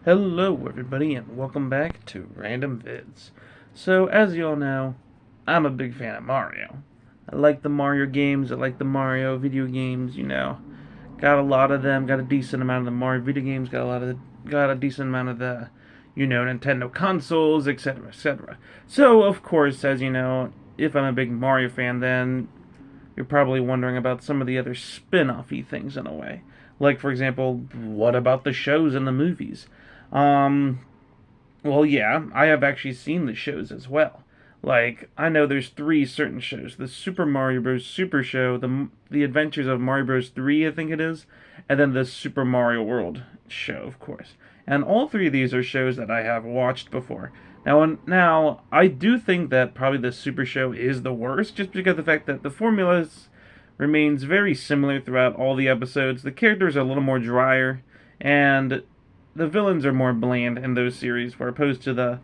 Hello everybody and welcome back to Random Vids. So as you all know, I'm a big fan of Mario. I like the Mario games, I like the Mario video games, Got a lot of them, got a decent amount of the Mario video games, got a decent amount of the Nintendo consoles, etc., etc. So of course, as you know, if I'm a big Mario fan, then you're probably wondering about some of the other spin-offy things in a way. Like, for example, what about the shows and the movies? Um, well, yeah, I have actually seen the shows as well. Like, I know there's three certain shows: the Super Mario Bros. Super Show, the Adventures of Mario Bros. 3, I think it is, and then the Super Mario World show, of course. And all three of these are shows that I have watched before. Now I do think that probably the Super Show is the worst, just because of the fact that the formula remains very similar throughout all the episodes. The characters are a little more drier, and the villains are more bland in those series, where opposed to the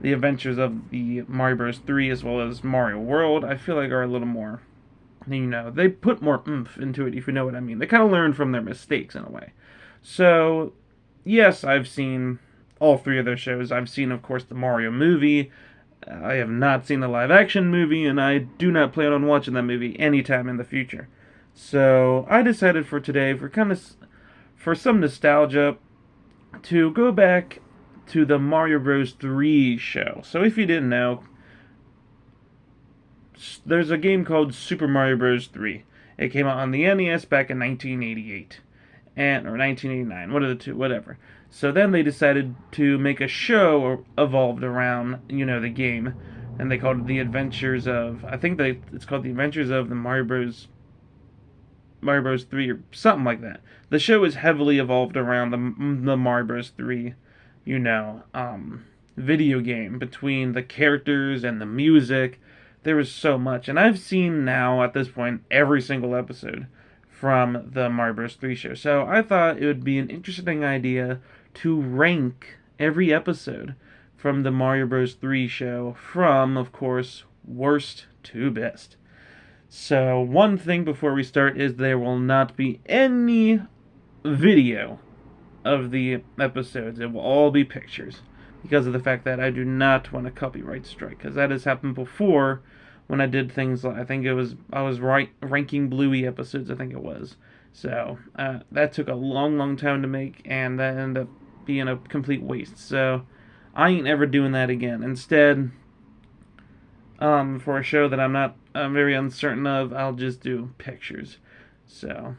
adventures of the Mario Bros. 3 as well as Mario World, I feel like are a little more, they put more oomph into it, if you know what I mean. They kind of learn from their mistakes in a way. So, yes, I've seen all three of those shows. I've seen, of course, the Mario movie. I have not seen the live action movie, and I do not plan on watching that movie anytime in the future. So, I decided for today, for some nostalgia, to go back to the Mario Bros. 3 show. So if you didn't know, there's a game called Super Mario Bros. 3. It came out on the NES back in 1988 or 1989, one of the two, whatever. So then they decided to make a show evolved around, the game, and they called it The Adventures of, it's called The Adventures of the Mario Bros. 3 or something like that. The show is heavily evolved around the Mario Bros. 3, video game, between the characters and the music. There was so much. And I've seen now, at this point, every single episode from the Mario Bros. 3 show. So I thought it would be an interesting idea to rank every episode from the Mario Bros. 3 show from, of course, worst to best. So, one thing before we start is there will not be any video of the episodes. It will all be pictures, because of the fact that I do not want a copyright strike, because that has happened before when I did things like, I was ranking Bluey episodes, I think it was. So, that took a long, long time to make, and that ended up being a complete waste. So, I ain't ever doing that again. Instead, for a show that I'm very uncertain of, I'll just do pictures. So,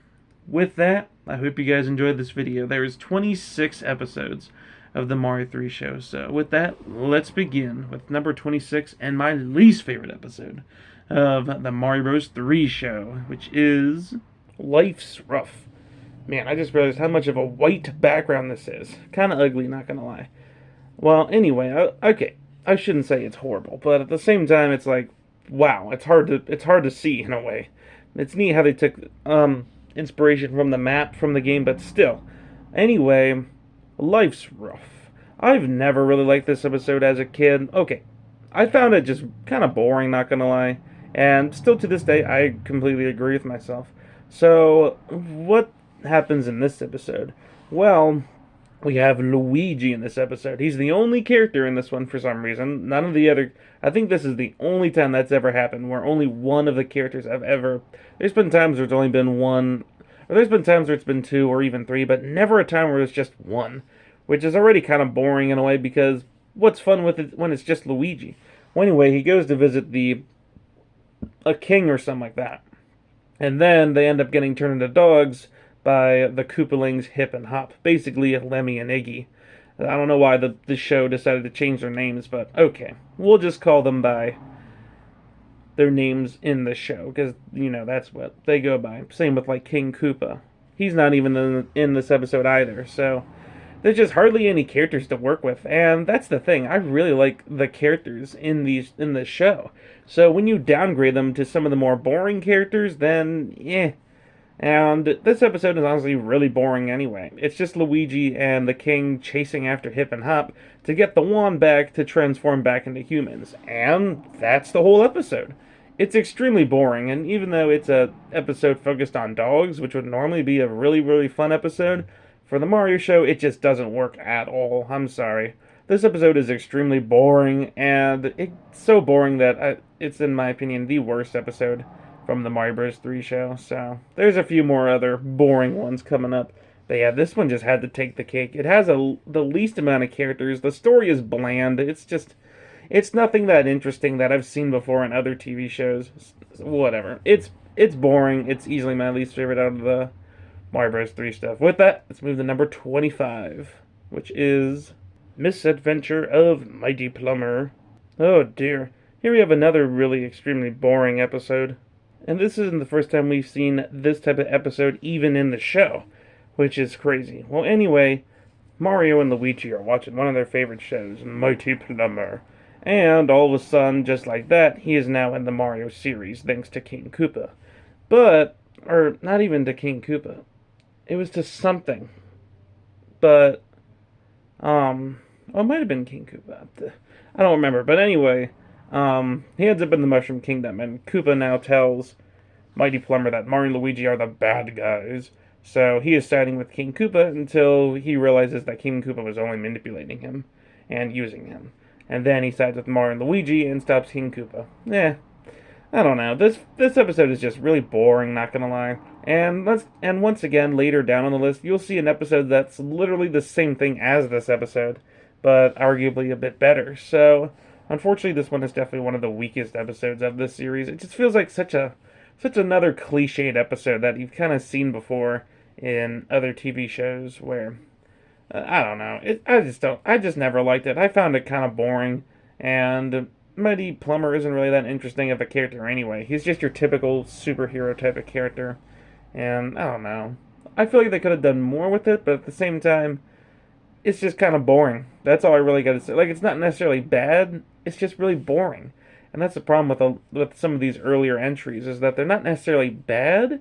with that, I hope you guys enjoyed this video. There is 26 episodes of the Mario 3 show. So, with that, let's begin with number 26 and my least favorite episode of the Mario Bros. 3 show, which is Life's Rough. Man, I just realized how much of a white background this is. Kind of ugly, not gonna lie. Well, anyway, okay. I shouldn't say it's horrible, but at the same time, it's like, wow, it's hard to see in a way. It's neat how they took inspiration from the map from the game, but still. Anyway, Life's Rough. I've never really liked this episode as a kid. Okay, I found it just kind of boring, not gonna lie, and still to this day, I completely agree with myself. So, what happens in this episode? Well, we have Luigi in this episode. He's the only character in this one for some reason. None of the other... I think this is the only time that's ever happened, where only one of the characters have ever... There's been times where it's only been one, or there's been times where it's been two or even three, but never a time where it's just one, which is already kind of boring in a way, because what's fun with it when it's just Luigi? Well, anyway, he goes to visit a king or something like that, and then they end up getting turned into dogs by the Koopalings Hip and Hop, basically Lemmy and Iggy. I don't know why the show decided to change their names, but okay. We'll just call them by their names in the show, because, that's what they go by. Same with, like, King Koopa. He's not even in this episode either, so there's just hardly any characters to work with, and that's the thing. I really like the characters in the show. So when you downgrade them to some of the more boring characters, then, And this episode is honestly really boring anyway. It's just Luigi and the king chasing after Hip and Hop to get the wand back to transform back into humans. And that's the whole episode. It's extremely boring, and even though it's a episode focused on dogs, which would normally be a really, really fun episode, for the Mario show, it just doesn't work at all. I'm sorry. This episode is extremely boring, and it's so boring that it's, in my opinion, the worst episode from the Mario Bros. 3 show. So, there's a few more other boring ones coming up. But yeah, this one just had to take the cake. It has the least amount of characters. The story is bland. It's nothing that interesting that I've seen before in other TV shows. Whatever. It's boring. It's easily my least favorite out of the Mario Bros. 3 stuff. With that, let's move to number 25, which is Misadventure of Mighty Plumber. Oh dear. Here we have another really extremely boring episode. And this isn't the first time we've seen this type of episode even in the show, which is crazy. Well, anyway, Mario and Luigi are watching one of their favorite shows, Mighty Plumber. And all of a sudden, just like that, he is now in the Mario series, thanks to King Koopa. Or not even to King Koopa. It was to something. But, it might have been King Koopa. I don't remember. But anyway, he ends up in the Mushroom Kingdom, and Koopa now tells Mighty Plumber that Mario and Luigi are the bad guys. So he is siding with King Koopa until he realizes that King Koopa was only manipulating him and using him. And then he sides with Mario and Luigi and stops King Koopa. I don't know. This episode is just really boring, not gonna lie. And once again, later down on the list, you'll see an episode that's literally the same thing as this episode, but arguably a bit better. So, unfortunately, this one is definitely one of the weakest episodes of this series. It just feels like such another cliched episode that you've kind of seen before in other TV shows where, I don't know. I just never liked it. I found it kind of boring, and Mighty Plumber isn't really that interesting of a character anyway. He's just your typical superhero type of character, and I don't know. I feel like they could have done more with it, but at the same time, it's just kind of boring. That's all I really got to say. Like, it's not necessarily bad, it's just really boring. And that's the problem with some of these earlier entries, is that they're not necessarily bad,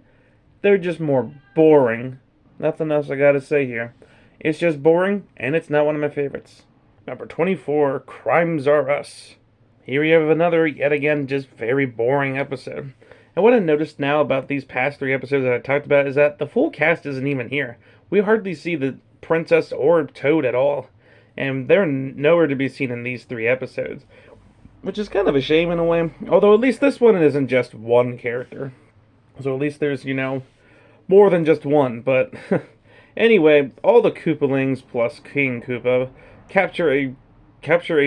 they're just more boring. Nothing else I gotta say here. It's just boring, and it's not one of my favorites. Number 24, Crimes Are Us. Here we have another, yet again, just very boring episode. And what I noticed now about these past 3 episodes that I talked about is that the full cast isn't even here. We hardly see the Princess or Toad at all. And they're nowhere to be seen in these 3 episodes. Which is kind of a shame in a way. Although at least this one isn't just one character. So at least there's, more than just one. But anyway, all the Koopalings plus King Koopa capture a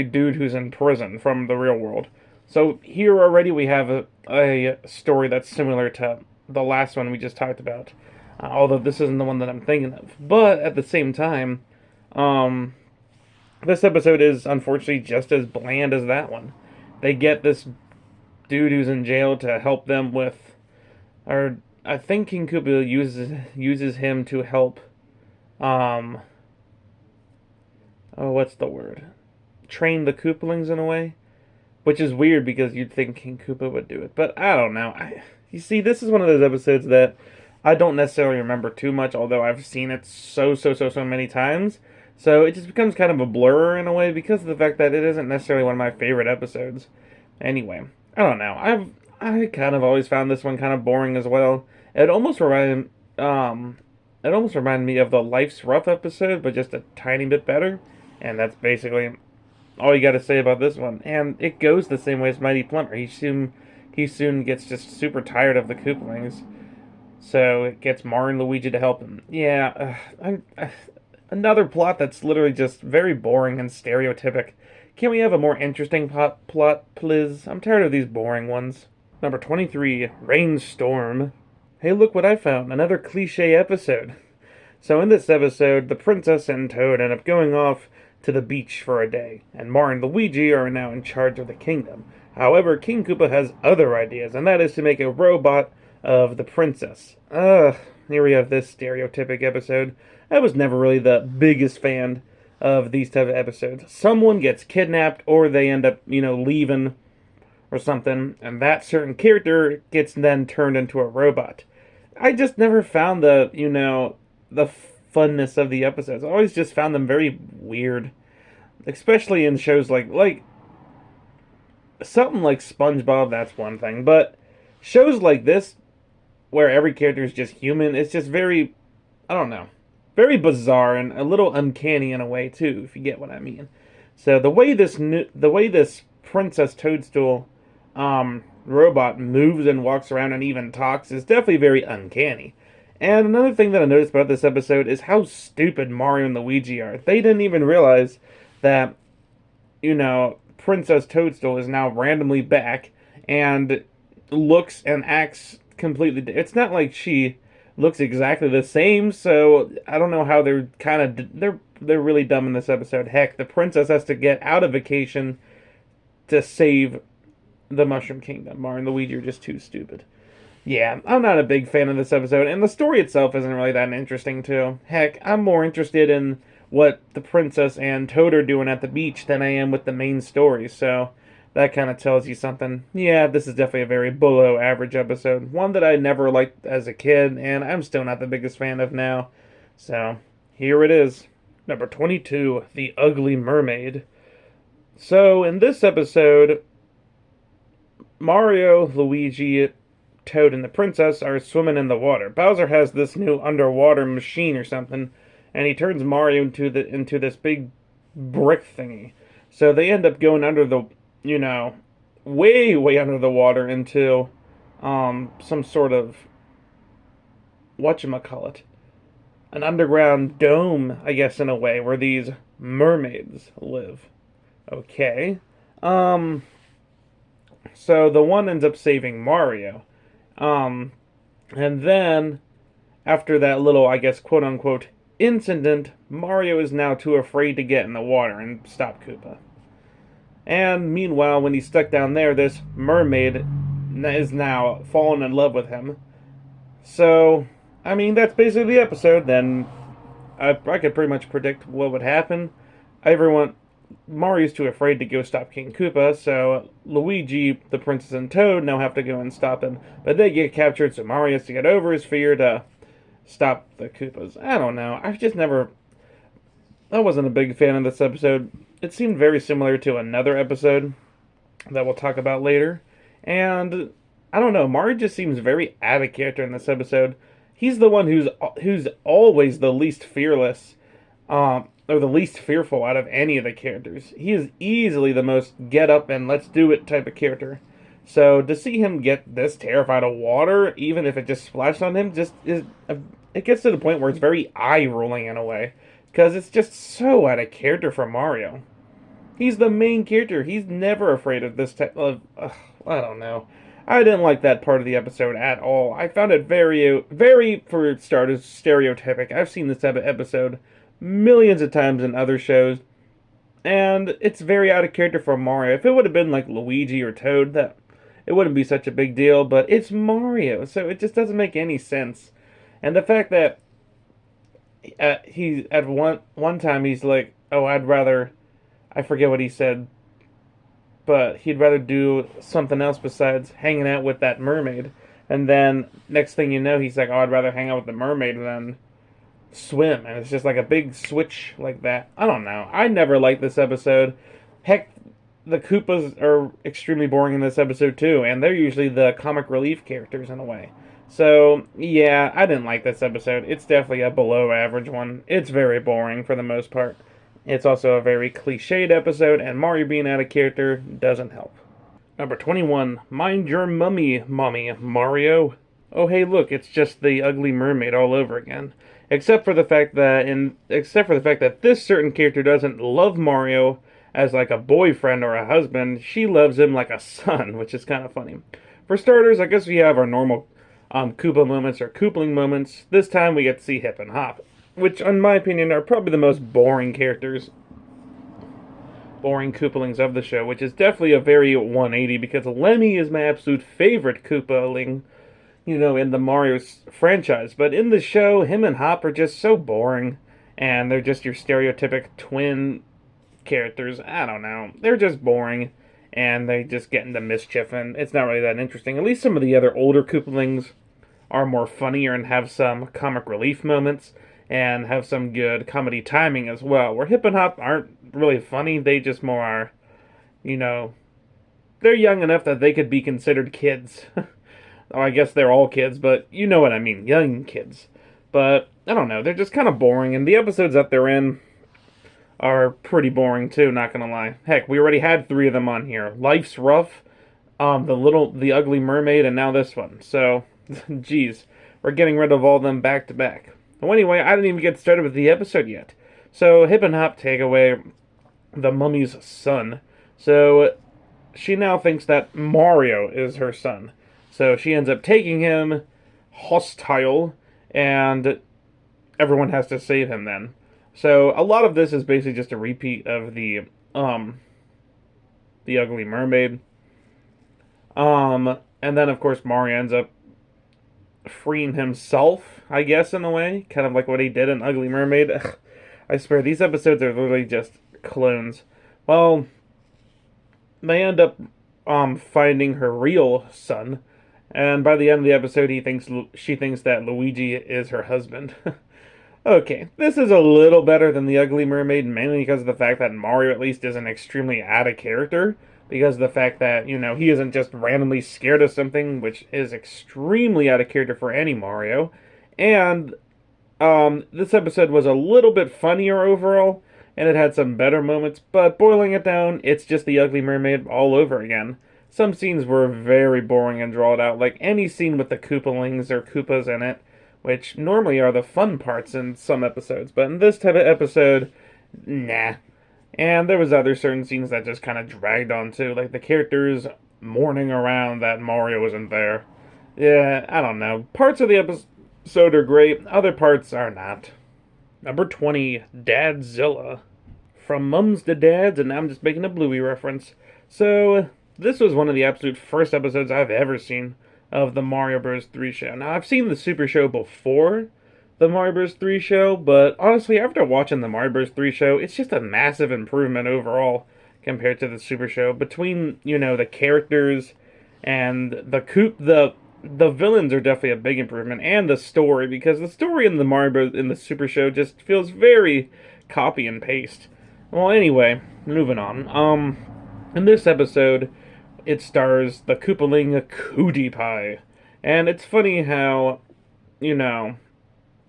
dude who's in prison from the real world. So here already we have a story that's similar to the last one we just talked about. Although this isn't the one that I'm thinking of. But at the same time, this episode is unfortunately just as bland as that one. They get this dude who's in jail to help them with, or I think King Koopa uses him to help, what's the word? Train the Koopalings in a way, which is weird because you'd think King Koopa would do it, but I don't know. You see, this is one of those episodes that I don't necessarily remember too much, although I've seen it so many times. So it just becomes kind of a blur in a way because of the fact that it isn't necessarily one of my favorite episodes. Anyway, I don't know. I kind of always found this one kind of boring as well. It almost reminded me of the Life's Rough episode, but just a tiny bit better. And that's basically all you got to say about this one. And it goes the same way as Mighty Plumber. He soon gets just super tired of the Koopalings. So it gets Mario and Luigi to help him. Yeah, another plot that's literally just very boring and stereotypic. Can't we have a more interesting plot, please? I'm tired of these boring ones. Number 23, Rainstorm. Hey, look what I found. Another cliche episode. So in this episode, the princess and Toad end up going off to the beach for a day, and Mario and Luigi are now in charge of the kingdom. However, King Koopa has other ideas, and that is to make a robot of the princess. Here we have this stereotypic episode. I was never really the biggest fan of these type of episodes. Someone gets kidnapped, or they end up, leaving or something, and that certain character gets then turned into a robot. I just never found the funness of the episodes. I always just found them very weird. Especially in shows like something like SpongeBob, that's one thing. But shows like this, where every character is just human, it's just very, I don't know. very bizarre and a little uncanny in a way too, if you get what I mean. So the way this Princess Toadstool robot moves and walks around and even talks is definitely very uncanny. And another thing that I noticed about this episode is how stupid Mario and Luigi are. They didn't even realize that, Princess Toadstool is now randomly back and looks and acts completely. It's not like she looks exactly the same, so I don't know how they're really dumb in this episode. Heck, the princess has to get out of vacation to save the Mushroom Kingdom. Mario and Luigi are just too stupid. Yeah, I'm not a big fan of this episode, and the story itself isn't really that interesting, too. Heck, I'm more interested in what the princess and Toad are doing at the beach than I am with the main story, so that kind of tells you something. Yeah, this is definitely a very below average episode. One that I never liked as a kid, and I'm still not the biggest fan of now. So, here it is. Number 22, The Ugly Mermaid. So, in this episode, Mario, Luigi, Toad, and the princess are swimming in the water. Bowser has this new underwater machine or something, and he turns Mario into this big brick thingy. So they end up going under the, way under the water into some sort of whatchamacallit, an underground dome, I guess, in a way, where these mermaids live. Okay. So the one ends up saving Mario. Um, and then, after that little, I guess, quote unquote, incident, Mario is now too afraid to get in the water and stop Koopa. And meanwhile, when he's stuck down there, this mermaid is now fallen in love with him. So, I mean, that's basically the episode. Then I could pretty much predict what would happen. Mario's too afraid to go stop King Koopa, so Luigi, the princess, and Toad now have to go and stop him. But they get captured, so Mario has to get over his fear to stop the Koopas. I don't know. I wasn't a big fan of this episode. It seemed very similar to another episode that we'll talk about later. And I don't know, Mario just seems very out of character in this episode. He's the one who's always the least fearless, or the least fearful out of any of the characters. He is easily the most get up and let's do it type of character. So to see him get this terrified of water, even if it just splashed on him, it gets to the point where it's very eye rolling in a way, because it's just so out of character for Mario. He's the main character. He's never afraid of this type of. I don't know. I didn't like that part of the episode at all. I found it very, for starters, stereotypic. I've seen this type of episode millions of times in other shows, and it's very out of character for Mario. If it would have been like Luigi or Toad, that it wouldn't be such a big deal, but it's Mario, so it just doesn't make any sense. And the fact that he at one time he's like, "Oh, I forget what he said, but he'd rather do something else besides hanging out with that mermaid." And then next thing you know, he's like, "Oh, I'd rather hang out with the mermaid than swim." And it's just like a big switch like that. I don't know. I never liked this episode. Heck, the Koopas are extremely boring in this episode too, and they're usually the comic relief characters in a way. So, yeah, I didn't like this episode. It's definitely a below average one. It's very boring for the most part. It's also a very cliched episode, and Mario being out of character doesn't help. Number 21, Mind Your Mummy, Mommy, Mario. Oh, hey, look, it's just the Ugly Mermaid all over again. Except for the fact that this certain character doesn't love Mario as like a boyfriend or a husband. She loves him like a son, which is kind of funny. For starters, I guess we have our normal Koopa moments or Koopling moments. This time we get to see Hip and Hop, which, in my opinion, are probably the most boring Koopalings of the show, which is definitely a very 180, because Lemmy is my absolute favorite Koopaling, in the Mario franchise. But in the show, him and Hop are just so boring, and they're just your stereotypic twin characters. I don't know. They're just boring, and they just get into mischief, and it's not really that interesting. At least some of the other older Koopalings are more funnier and have some comic relief moments, and have some good comedy timing as well. Where Hip and Hop aren't really funny, they just more are, they're young enough that they could be considered kids. Oh, I guess they're all kids, but you know what I mean, young kids. But I don't know, they're just kind of boring, and the episodes that they're in are pretty boring too, not gonna lie. Heck, we already had 3 of them on here. Life's Rough, the Ugly Mermaid, and now this one. So, geez, we're getting rid of all of them back to back. Well, anyway, I didn't even get started with the episode yet. So, Hip and Hop take away the mummy's son. So, she now thinks that Mario is her son. So, she ends up taking him hostile, and everyone has to save him then. So, a lot of this is basically just a repeat of the Ugly Mermaid. And then, of course, Mario ends up freeing himself, I guess, in a way. Kind of like what he did in Ugly Mermaid. I swear, these episodes are literally just clones. Well, they end up finding her real son. And by the end of the episode, she thinks that Luigi is her husband. Okay, this is a little better than The Ugly Mermaid, mainly because of the fact that Mario at least isn't extremely out of character. Because of the fact that, he isn't just randomly scared of something, which is extremely out of character for any Mario. And this episode was a little bit funnier overall, and it had some better moments, but boiling it down, it's just The Ugly Mermaid all over again. Some scenes were very boring and drawn out, like any scene with the Koopalings or Koopas in it, which normally are the fun parts in some episodes, but in this type of episode, nah. And there was other certain scenes that just kind of dragged on too, like the characters mourning around that Mario wasn't there. Yeah, I don't know. Parts of the episode are great, other parts are not. Number 20, Dadzilla. From mums to dads, and now I'm just making a Bluey reference. So, this was one of the absolute first episodes I've ever seen of the Mario Bros. 3 show. Now, I've seen the Super Show before the Mario Bros. 3 show, but honestly, after watching the Mario Bros. 3 show, it's just a massive improvement overall compared to the Super Show. Between, the characters and the villains are definitely a big improvement, and the story, because the story in the Super Show just feels very copy and paste. Well, anyway, moving on. In this episode, it stars the Koopaling Cutie Pie. And it's funny how,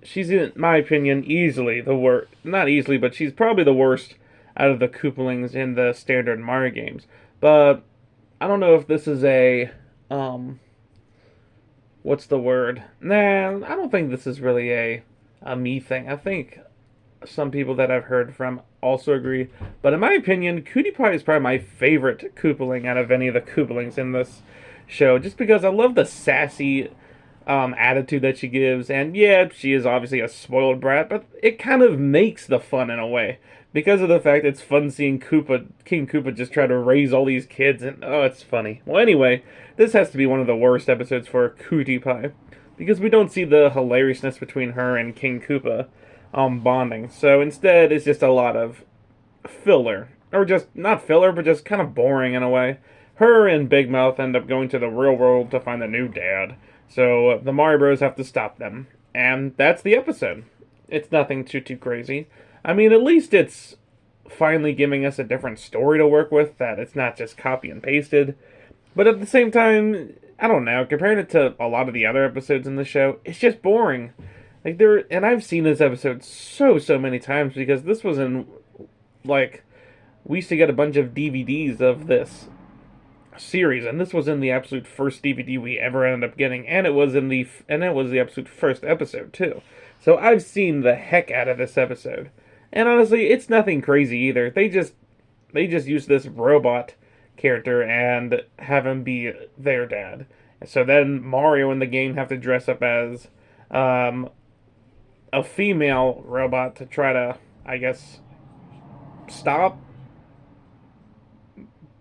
she's, in my opinion, easily the worst. Not easily, but she's probably the worst out of the Koopalings in the standard Mario games. But I don't know if this is what's the word? Nah, I don't think this is really a me thing. I think some people that I've heard from also agree. But in my opinion, Cutie Pie is probably my favorite Koopaling out of any of the Koopalings in this show. Just because I love the sassy attitude that she gives. And yeah, she is obviously a spoiled brat, but it kind of makes the fun in a way. Because of the fact it's fun seeing King Koopa just try to raise all these kids. And oh, it's funny. Well, anyway, this has to be one of the worst episodes for Cutie Pie. Because we don't see the hilariousness between her and King Koopa bonding. So instead, it's just a lot of filler. Or just, not filler, but just kind of boring in a way. Her and Big Mouth end up going to the real world to find a new dad. So the Mario Bros. Have to stop them. And that's the episode. It's nothing too crazy. I mean, at least it's finally giving us a different story to work with, that it's not just copy and pasted. But at the same time, I don't know, comparing it to a lot of the other episodes in the show, it's just boring. And I've seen this episode so many times, because this was in, we used to get a bunch of DVDs of this series, and this was in the absolute first DVD we ever ended up getting, and it was the absolute first episode too. So I've seen the heck out of this episode. And honestly, it's nothing crazy either. They just use this robot character and have him be their dad. So then Mario and the game have to dress up as a female robot to try to, I guess, stop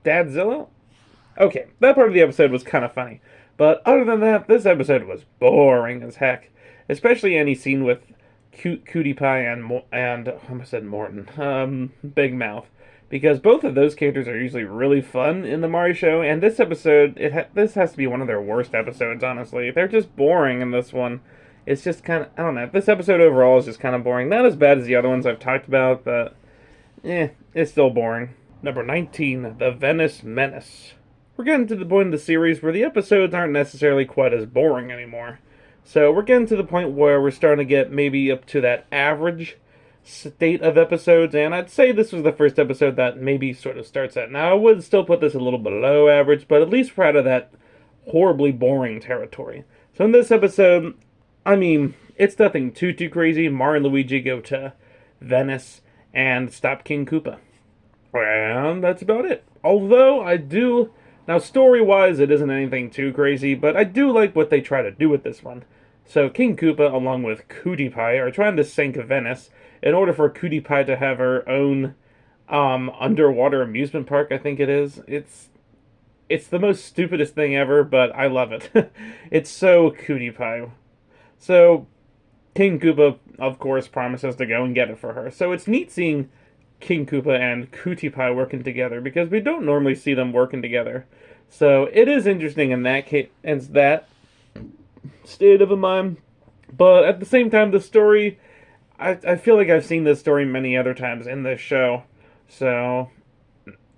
Dadzilla? Okay, that part of the episode was kind of funny. But other than that, this episode was boring as heck. Especially any scene with Cutie Pie and I almost said Morton, Big Mouth. Because both of those characters are usually really fun in the Mario show, and this episode, this has to be one of their worst episodes, honestly. They're just boring in this one. It's just kind of, I don't know, this episode overall is just kind of boring. Not as bad as the other ones I've talked about, but, it's still boring. Number 19, The Venice Menace. We're getting to the point in the series where the episodes aren't necessarily quite as boring anymore. So we're getting to the point where we're starting to get maybe up to that average state of episodes, and I'd say this was the first episode that maybe sort of starts at. Now, I would still put this a little below average, but at least we're out of that horribly boring territory. So in this episode, I mean, it's nothing too crazy. Mario and Luigi go to Venice and stop King Koopa. And that's about it. Although, I do... Now, story-wise, it isn't anything too crazy, but I do like what they try to do with this one. So, King Koopa, along with Cutie Pie, are trying to sink Venice in order for Cutie Pie to have her own underwater amusement park, I think it is. It's the most stupidest thing ever, but I love it. It's so Cutie Pie. So, King Koopa, of course, promises to go and get it for her. So it's neat seeing King Koopa and Cutie Pie working together, because we don't normally see them working together. So it is interesting in that case, and that state of mind. But at the same time, the story, I feel like I've seen this story many other times in this show. So,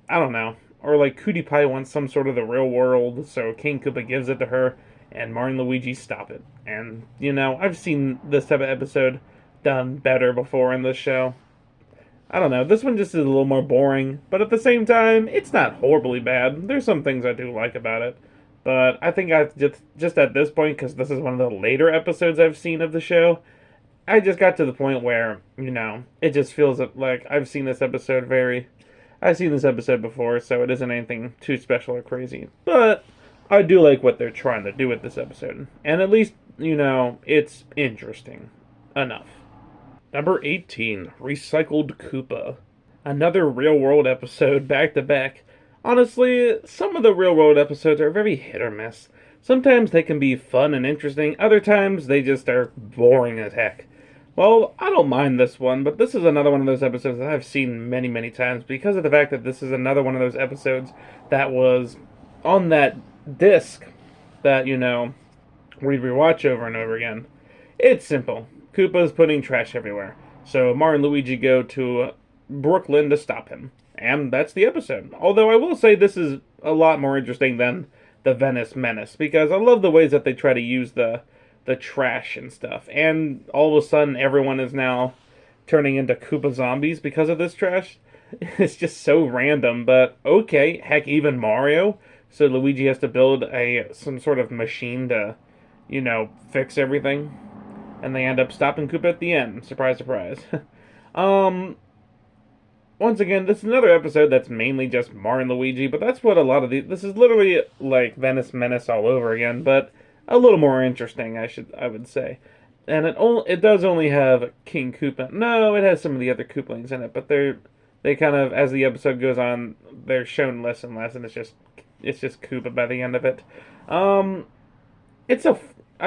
I don't know. Or like Cutie Pie wants some sort of the real world, so King Koopa gives it to her, and Mario and Luigi stop it. And, you know, I've seen this type of episode done better before in this show. I don't know, this one just is a little more boring, but at the same time, it's not horribly bad. There's some things I do like about it. But I think I've just at this point, because this is one of the later episodes I've seen of the show, I just got to the point where, you know, it just feels like I've seen this episode before, so it isn't anything too special or crazy. But I do like what they're trying to do with this episode. And at least, you know, it's interesting enough. Number 18, Recycled Koopa. Another real-world episode back-to-back. Honestly, some of the real-world episodes are very hit or miss. Sometimes they can be fun and interesting, other times they just are boring as heck. Well, I don't mind this one, but this is another one of those episodes that I've seen many times, because of the fact that this is another one of those episodes that was on that disc that, you know, we rewatch over and over again. It's simple. Koopa's putting trash everywhere. So Mario and Luigi go to Brooklyn to stop him. And that's the episode. Although I will say this is a lot more interesting than the Venice Menace, because I love the ways that they try to use the trash and stuff. And all of a sudden everyone is now turning into Koopa zombies because of this trash. It's just so random, but okay. Heck, even Mario. So Luigi has to build some sort of machine to, you know, fix everything. And they end up stopping Koopa at the end. Surprise, surprise. Once again, this is another episode that's mainly just Mario and Luigi, but that's what a lot of this is literally like Venice Menace all over again, but a little more interesting, I would say. And it does only have King Koopa. No, it has some of the other Koopalings in it, but they kind of, as the episode goes on, they're shown less and less, and it's just Koopa by the end of it. I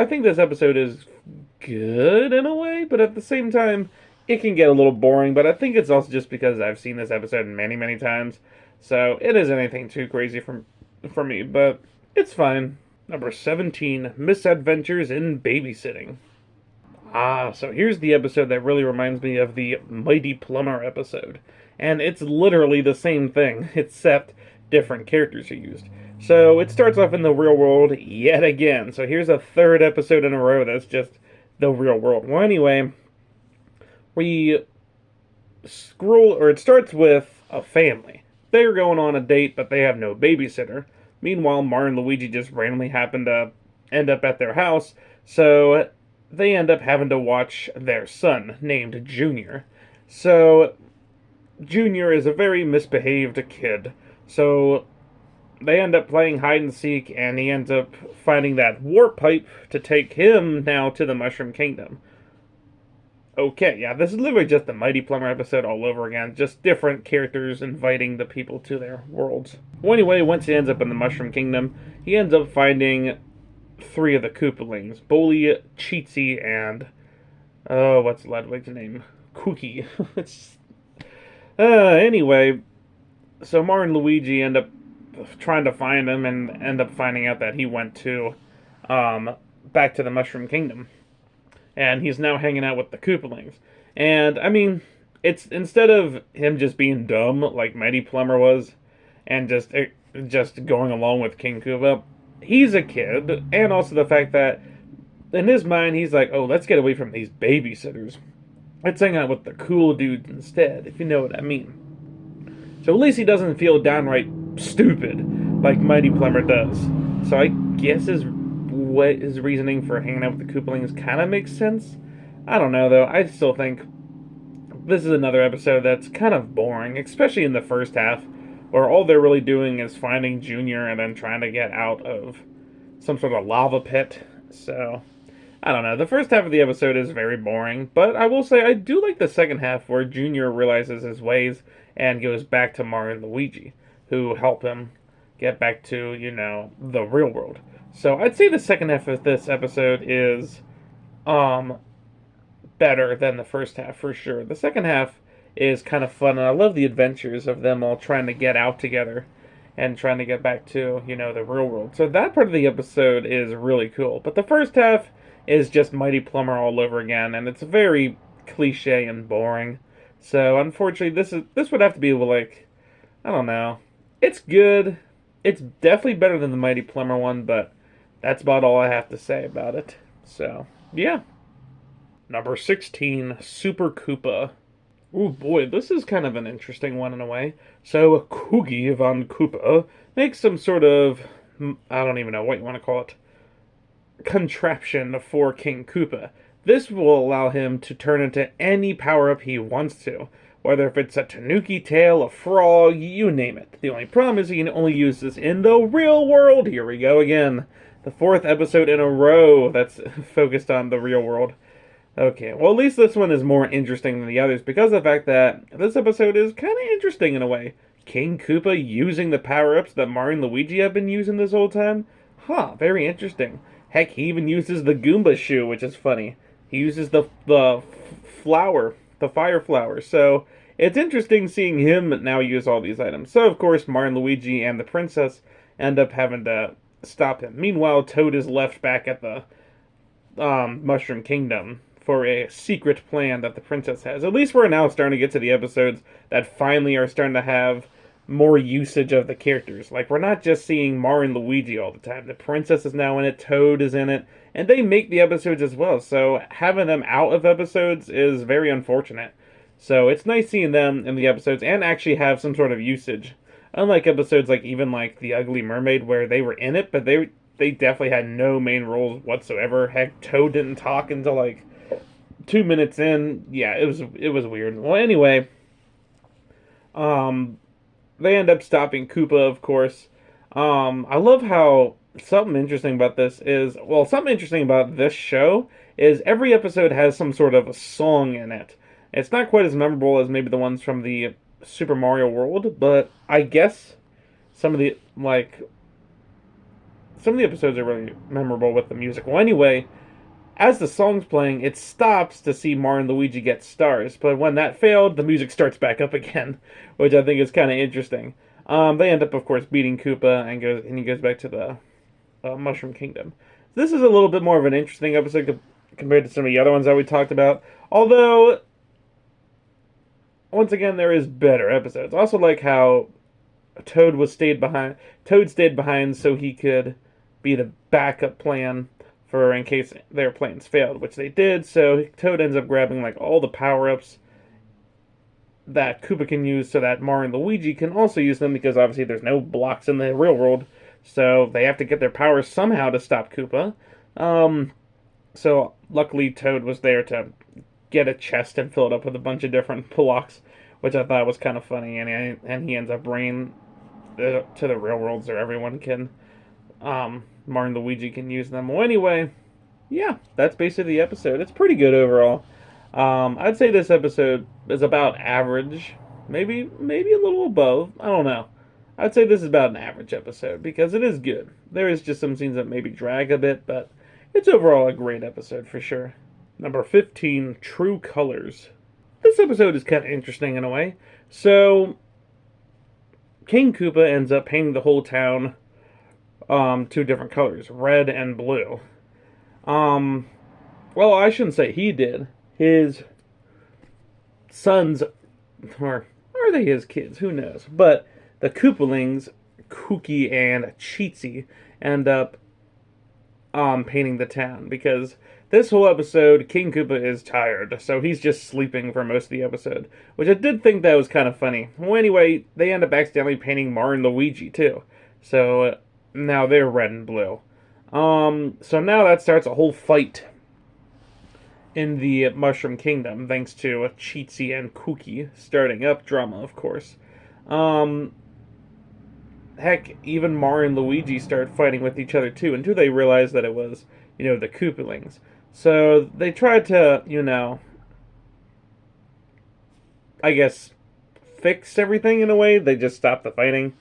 think this episode is good in a way, but at the same time, it can get a little boring, but I think it's also just because I've seen this episode many times, so it isn't anything too crazy for me, but it's fine. Number 17, Misadventures in Babysitting. So here's the episode that really reminds me of the Mighty Plumber episode, and it's literally the same thing, except different characters are used. So it starts off in the real world yet again. So here's a third episode in a row that's just the real world. Well, anyway, it starts with a family. They're going on a date, but they have no babysitter. Meanwhile, Mario and Luigi just randomly happen to end up at their house, so they end up having to watch their son, named Junior. So, Junior is a very misbehaved kid. So, they end up playing hide and seek, and he ends up finding that warp pipe to take him now to the Mushroom Kingdom. Okay, yeah, this is literally just the Mighty Plumber episode all over again. Just different characters inviting the people to their worlds. Well, anyway, once he ends up in the Mushroom Kingdom, he ends up finding 3 of the Koopalings. Bully, Cheatsy, and... oh, what's Ludwig's name? Kooky. Anyway, so Mario and Luigi end up trying to find him and end up finding out that he went to, back to the Mushroom Kingdom. And he's now hanging out with the Koopalings. And, I mean, it's instead of him just being dumb like Mighty Plumber was, and just going along with King Koopa, he's a kid, and also the fact that in his mind, he's like, oh, let's get away from these babysitters. Let's hang out with the cool dudes instead, if you know what I mean. So at least he doesn't feel downright stupid like Mighty Plumber does. So I guess his reasoning for hanging out with the Koopalings kind of makes sense. I don't know, though. I still think this is another episode that's kind of boring, especially in the first half, where all they're really doing is finding Junior and then trying to get out of some sort of lava pit. So, I don't know. The first half of the episode is very boring, but I will say I do like the second half where Junior realizes his ways and goes back to Mario and Luigi, who help him get back to, the real world. So I'd say the second half of this episode is better than the first half for sure. The second half is kind of fun, and I love the adventures of them all trying to get out together and trying to get back to, the real world. So that part of the episode is really cool. But the first half is just Mighty Plumber all over again, and it's very cliche and boring. So unfortunately, this would have to be like, I don't know. It's good. It's definitely better than the Mighty Plumber one, but that's about all I have to say about it. So, yeah. Number 16, Super Koopa. Oh boy, this is kind of an interesting one in a way. So, Kooky Von Koopa makes some sort of, I don't even know what you want to call it, contraption for King Koopa. This will allow him to turn into any power-up he wants to, whether if it's a Tanuki tail, a frog, you name it. The only problem is he can only use this in the real world. Here we go again. The 4th episode in a row that's focused on the real world. Okay, well at least this one is more interesting than the others because of the fact that this episode is kind of interesting in a way. King Koopa using the power-ups that Mario and Luigi have been using this whole time? Huh, very interesting. Heck, he even uses the Goomba shoe, which is funny. He uses the flower, the fire flower. So it's interesting seeing him now use all these items. So of course, Mario and Luigi and the princess end up having to stop him. Meanwhile, Toad is left back at the Mushroom Kingdom for a secret plan that the princess has. At least we're now starting to get to the episodes that finally are starting to have more usage of the characters. Like, we're not just seeing Mario and Luigi all the time. The princess is now in it, Toad is in it, and they make the episodes as well. So having them out of episodes is very unfortunate. So it's nice seeing them in the episodes and actually have some sort of usage. Unlike episodes like even like The Ugly Mermaid where they were in it, but they definitely had no main roles whatsoever. Heck, Toad didn't talk until like 2 minutes in. Yeah, it was weird. Well, anyway, they end up stopping Koopa, of course. I love how something interesting about this show is every episode has some sort of a song in it. It's not quite as memorable as maybe the ones from the Super Mario World, but I guess some of the episodes are really memorable with the music. Well, anyway, as the song's playing, it stops to see Mario and Luigi get stars, but when that failed, the music starts back up again, which I think is kind of interesting. They end up, of course, beating Koopa, and he goes back to the Mushroom Kingdom. This is a little bit more of an interesting episode compared to some of the other ones that we talked about, although, once again, there is better episodes. I also like how Toad stayed behind so he could be the backup plan for in case their plans failed, which they did. So Toad ends up grabbing like all the power-ups that Koopa can use so that Mario and Luigi can also use them, because obviously there's no blocks in the real world, so they have to get their powers somehow to stop Koopa. So luckily Toad was there to get a chest and fill it up with a bunch of different blocks, which I thought was kind of funny, and he ends up bringing to the real world so everyone can, Mario and Luigi can use them. Well, anyway, yeah, that's basically the episode. It's pretty good overall. I'd say this episode is about average, maybe a little above. I don't know. I'd say this is about an average episode because it is good. There is just some scenes that maybe drag a bit, but it's overall a great episode for sure. Number 15, True Colors. This episode is kind of interesting in a way. So, King Koopa ends up painting the whole town 2 different colors, red and blue. Well, I shouldn't say he did. His sons, or are they his kids? Who knows? But the Koopalings, Kooky and Cheatsy, end up painting the town, because this whole episode, King Koopa is tired, so he's just sleeping for most of the episode, which I did think that was kind of funny. Well, anyway, they end up accidentally painting Mario and Luigi, too, so now they're red and blue. So now that starts a whole fight in the Mushroom Kingdom, thanks to Cheatsy and Kooky starting up drama, of course. Heck, even Mario and Luigi start fighting with each other too, until they realize that it was, the Koopalings. So they tried to, I guess, fix everything in a way. They just stopped the fighting.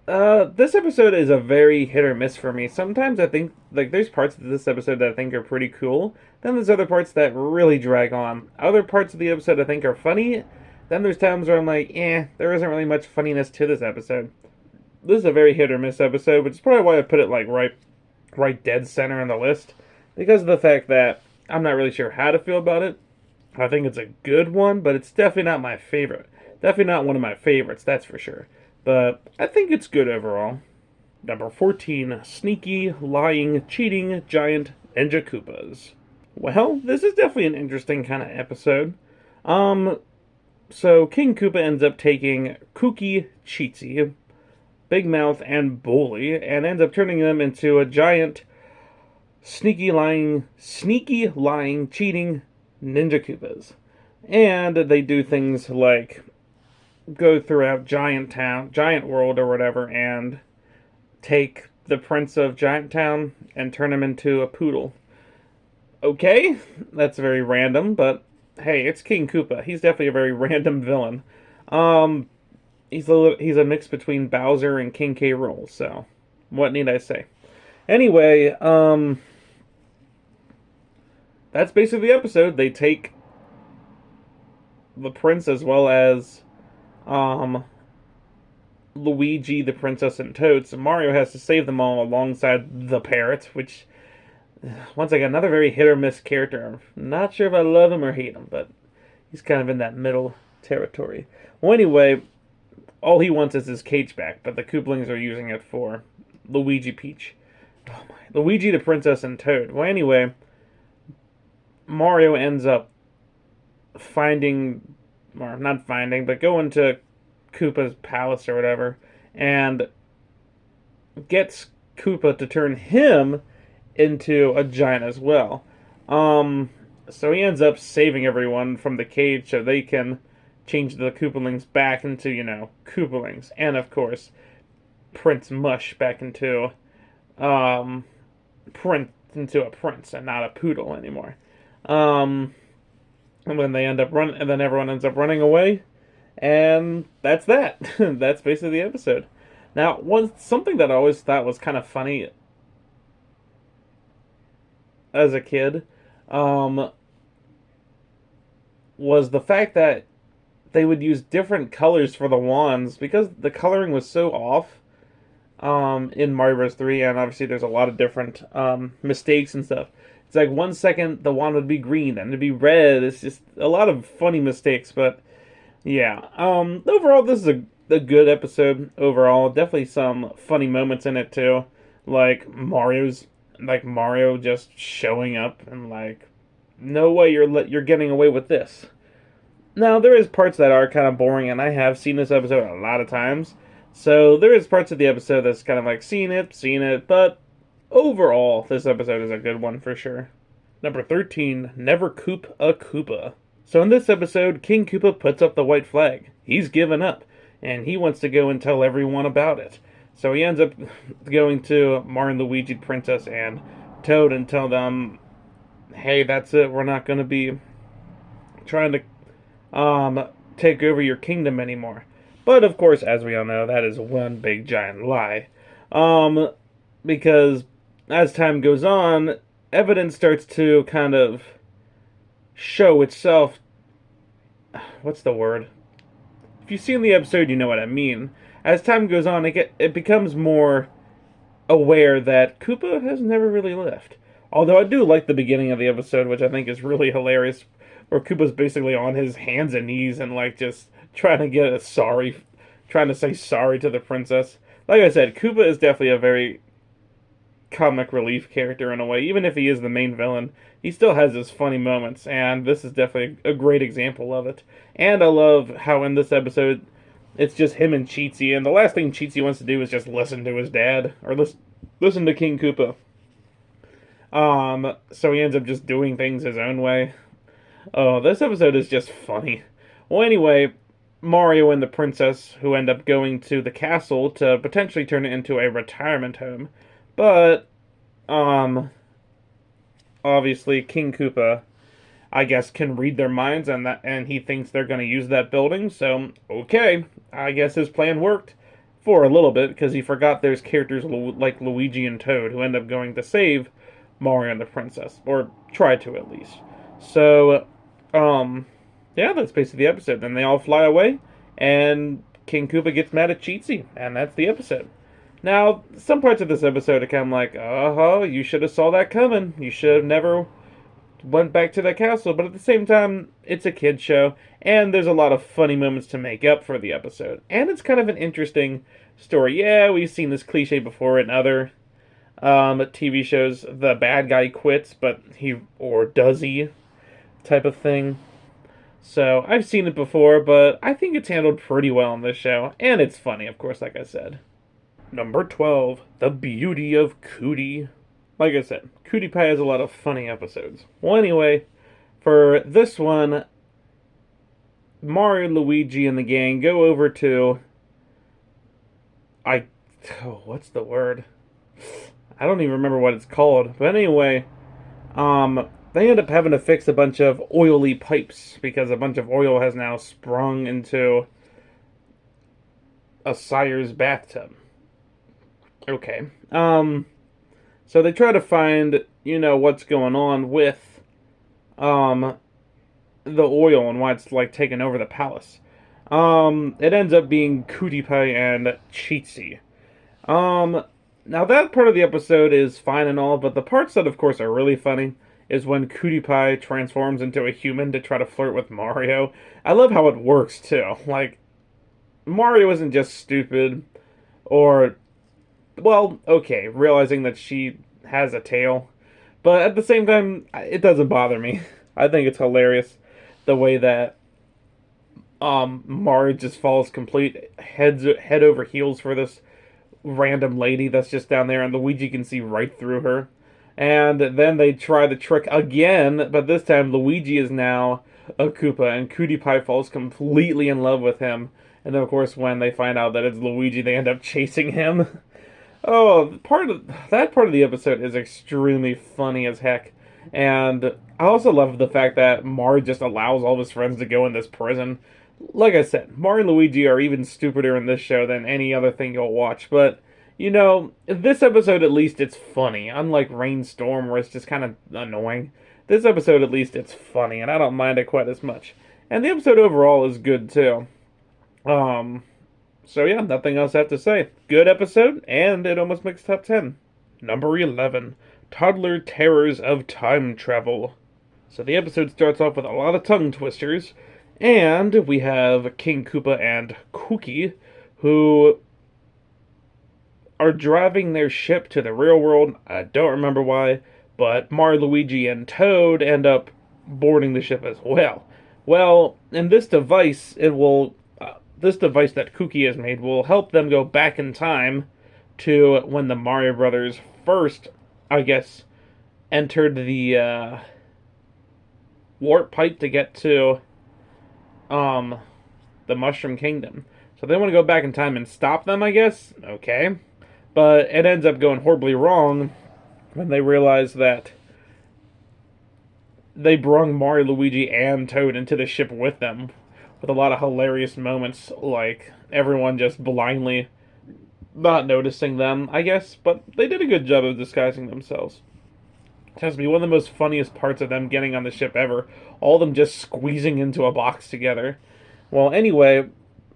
This episode is a very hit or miss for me. Sometimes I think, there's parts of this episode that I think are pretty cool. Then there's other parts that really drag on. Other parts of the episode I think are funny. Then there's times where I'm like, there isn't really much funniness to this episode. This is a very hit or miss episode, which is probably why I put it, right dead center on the list. Because of the fact that I'm not really sure how to feel about it. I think it's a good one, but it's definitely not my favorite. Definitely not one of my favorites, that's for sure. But I think it's good overall. Number 14, Sneaky, Lying, Cheating, Giant Ninja Koopas. Well, this is definitely an interesting kind of episode. So King Koopa ends up taking Kooky, Cheatsy, Big Mouth, and Bully, and ends up turning them into a giant, sneaky, lying, cheating Ninja Koopas. And they do things like go throughout Giant Town, Giant World or whatever, and take the Prince of Giant Town and turn him into a poodle. Okay, that's very random, but hey, it's King Koopa. He's definitely a very random villain. He's a mix between Bowser and King K. Rool, so what need I say? Anyway, that's basically the episode. They take the prince as well as Luigi, the princess, and Toad. So Mario has to save them all alongside the parrot, which, once again, another very hit or miss character. I'm not sure if I love him or hate him, but he's kind of in that middle territory. Well, anyway, all he wants is his cage back, but the Koopalings are using it for Luigi Peach. Oh my. Luigi, the princess, and Toad. Well, anyway, Mario ends up going to Koopa's palace or whatever, and gets Koopa to turn him into a giant as well. So he ends up saving everyone from the cage so they can change the Koopalings back into, Koopalings. And, of course, Prince Mush back into, a prince and not a poodle anymore. And then everyone ends up running away. And that's that. That's basically the episode. Now, something that I always thought was kind of funny as a kid, was the fact that they would use different colors for the wands because the coloring was so off in Mario Bros. 3, and obviously there's a lot of different mistakes and stuff. It's like 1 second the wand would be green, then it'd be red. It's just a lot of funny mistakes, but yeah. Overall, this is a good episode overall. Definitely some funny moments in it too, like Mario just showing up and no way you're getting away with this. Now, there is parts that are kind of boring, and I have seen this episode a lot of times. So, there is parts of the episode that's kind of seen it, but overall, this episode is a good one for sure. Number 13, Never Koop a Koopa. So, in this episode, King Koopa puts up the white flag. He's given up, and he wants to go and tell everyone about it. So, he ends up going to Mario and Luigi, Princess, and Toad and tell them, hey, that's it, we're not going to be trying to take over your kingdom anymore. But of course, as we all know, that is one big giant lie. Because as time goes on, evidence starts to kind of show itself. What's the word? If you've seen the episode, you know what I mean. As time goes on, it becomes more aware that Koopa has never really left. Although I do like the beginning of the episode, which I think is really hilarious, where Koopa's basically on his hands and knees and just trying to say sorry to the princess. Like I said, Koopa is definitely a very comic relief character in a way. Even if he is the main villain, he still has his funny moments, and this is definitely a great example of it. And I love how in this episode, it's just him and Cheatsy, and the last thing Cheatsy wants to do is just listen to his dad, or listen to King Koopa. So he ends up just doing things his own way. Oh, this episode is just funny. Well, anyway, Mario and the princess, who end up going to the castle to potentially turn it into a retirement home. But, obviously King Koopa, I guess, can read their minds, and he thinks they're going to use that building, so, okay, I guess his plan worked. For a little bit, because he forgot there's characters like Luigi and Toad who end up going to save Mario and the princess, or try to at least. So, yeah, that's basically the episode. Then they all fly away, and King Koopa gets mad at Cheatsy, and that's the episode. Now, some parts of this episode are kind of like, oh, you should have saw that coming. You should have never went back to that castle. But at the same time, it's a kid's show, and there's a lot of funny moments to make up for the episode. And it's kind of an interesting story. Yeah, we've seen this cliche before in other TV shows. The bad guy quits, but or does he, type of thing. So, I've seen it before, but I think it's handled pretty well in this show. And it's funny, of course, like I said. Number 12, The Beauty of Cootie. Like I said, Cutie Pie has a lot of funny episodes. Well, anyway, for this one, Mario, Luigi, and the gang go over to... what's the word? I don't even remember what it's called. But anyway, they end up having to fix a bunch of oily pipes, because a bunch of oil has now sprung into a sire's bathtub. Okay. So they try to find, what's going on with, the oil and why it's, taking over the palace. It ends up being Cutie Pie and Cheatsy. Now that part of the episode is fine and all, but the parts that, of course, are really funny is when Cutie Pie transforms into a human to try to flirt with Mario. I love how it works, too. Mario isn't just stupid, or... well, okay, realizing that she has a tail. But at the same time, it doesn't bother me. I think it's hilarious the way that Mario just falls head over heels for this random lady that's just down there, and Luigi can see right through her. And then they try the trick again, but this time Luigi is now a Koopa, and Cutie Pie falls completely in love with him. And then, of course, when they find out that it's Luigi, they end up chasing him. Oh, that part of the episode is extremely funny as heck. And I also love the fact that Mario just allows all of his friends to go in this prison. Like I said, Mario and Luigi are even stupider in this show than any other thing you'll watch. But, this episode at least it's funny. Unlike Rainstorm, where it's just kind of annoying. This episode at least it's funny, and I don't mind it quite as much. And the episode overall is good too. So yeah, nothing else I have to say. Good episode, and it almost makes top 10. Number 11, Toddler Terrors of Time Travel. So the episode starts off with a lot of tongue twisters, and we have King Koopa and Kooky, who are driving their ship to the real world. I don't remember why, but Mario, Luigi, and Toad end up boarding the ship as well. Well, in this device, this device that Kooky has made will help them go back in time to when the Mario Brothers first, I guess, entered the warp pipe to get to the Mushroom Kingdom. So they want to go back in time and stop them, I guess? Okay. But it ends up going horribly wrong when they realize that they brung Mario, Luigi, and Toad into the ship with them, with a lot of hilarious moments, like everyone just blindly not noticing them, I guess, but they did a good job of disguising themselves. It has to be one of the most funniest parts of them getting on the ship ever, all of them just squeezing into a box together. Well, anyway,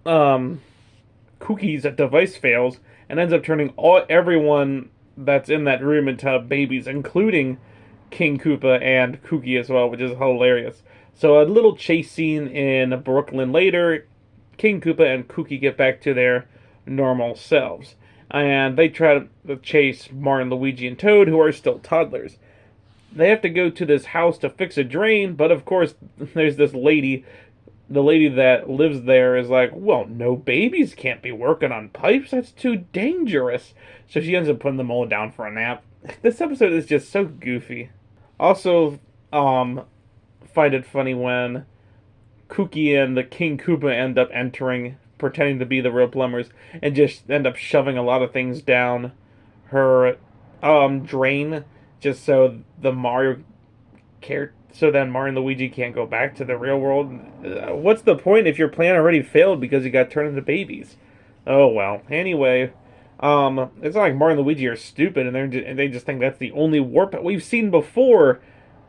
Kooky's device fails and ends up turning everyone that's in that room into babies, including King Koopa and Kooky as well, which is hilarious. So a little chase scene in Brooklyn later, King Koopa and Kooky get back to their normal selves. and they try to chase Martin, Luigi, and Toad, who are still toddlers. They have to go to this house to fix a drain, but of course, there's this lady. The lady that lives there is like, well, no babies can't be working on pipes. That's too dangerous. So she ends up putting them all down for a nap. This episode is just so goofy. Also, find it funny when Kooky and the King Koopa end up entering, pretending to be the real plumbers, and just end up shoving a lot of things down her drain, just so the Mario so then Mario and Luigi can't go back to the real world. What's the point if your plan already failed because you got turned into babies? Oh well. Anyway, it's not like Mario and Luigi are stupid and they just think that's the only warp we've seen before,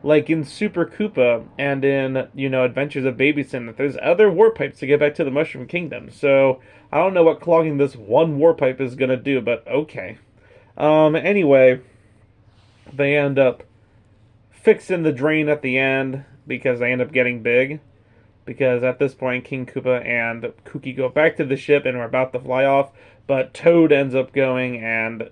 like in Super Koopa and in Adventures of Babyson, that there's other warp pipes to get back to the Mushroom Kingdom. So I don't know what clogging this one warp pipe is gonna do, but okay. Anyway, they end up fixing the drain at the end because they end up getting big. Because at this point, King Koopa and Kooky go back to the ship and are about to fly off, but Toad ends up going and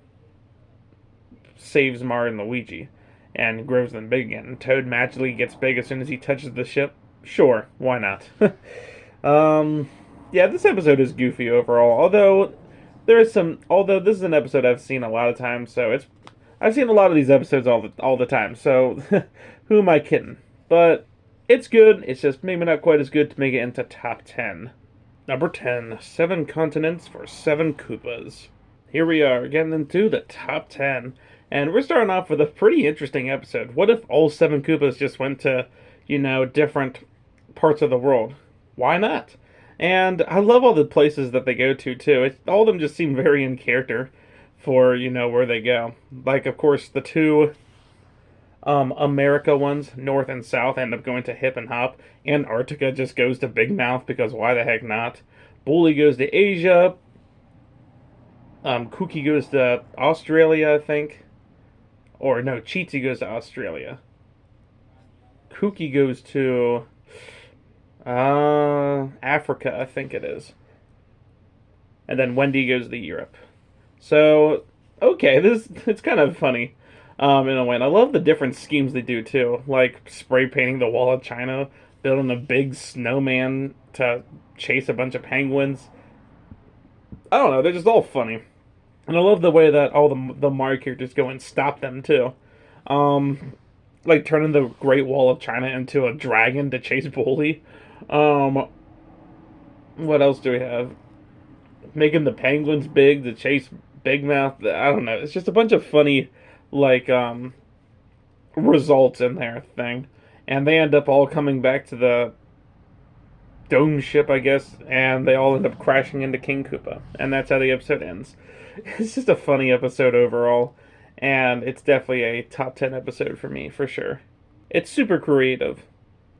saves Mario and Luigi and grows them big again. And Toad magically gets big as soon as he touches the ship. Sure, why not? Yeah, this episode is goofy overall. Although this is an episode I've seen a lot of times, so I've seen a lot of these episodes all the time, so who am I kidding? But it's good. It's just maybe not quite as good to make it into top 10. Number 10, 7 continents for 7 Koopas. Here we are, getting into the top 10. And we're starting off with a pretty interesting episode. What if all 7 Koopas just went to, different parts of the world? Why not? And I love all the places that they go to, too. All of them just seem very in character for where they go. Like, of course, the 2 America ones, North and South, end up going to Hip and Hop. Antarctica just goes to Big Mouth because why the heck not? Bully goes to Asia. Kooky goes to Australia, I think. Or no, Cheatsy goes to Australia. Kooky goes to Africa, I think it is. And then Wendy goes to Europe. So, okay, it's kind of funny, in a way. And I love the different schemes they do, too. Like spray painting the wall of China, building a big snowman to chase a bunch of penguins. I don't know, they're just all funny. And I love the way that all the Mario characters go and stop them, too. Like turning the Great Wall of China into a dragon to chase Bully. What else do we have? Making the penguins big to chase Big Mouth. I don't know. It's just a bunch of funny, results in their thing. And they end up all coming back to the dome ship, I guess, and they all end up crashing into King Koopa. And that's how the episode ends. It's just a funny episode overall, and it's definitely a top 10 episode for me, for sure. It's super creative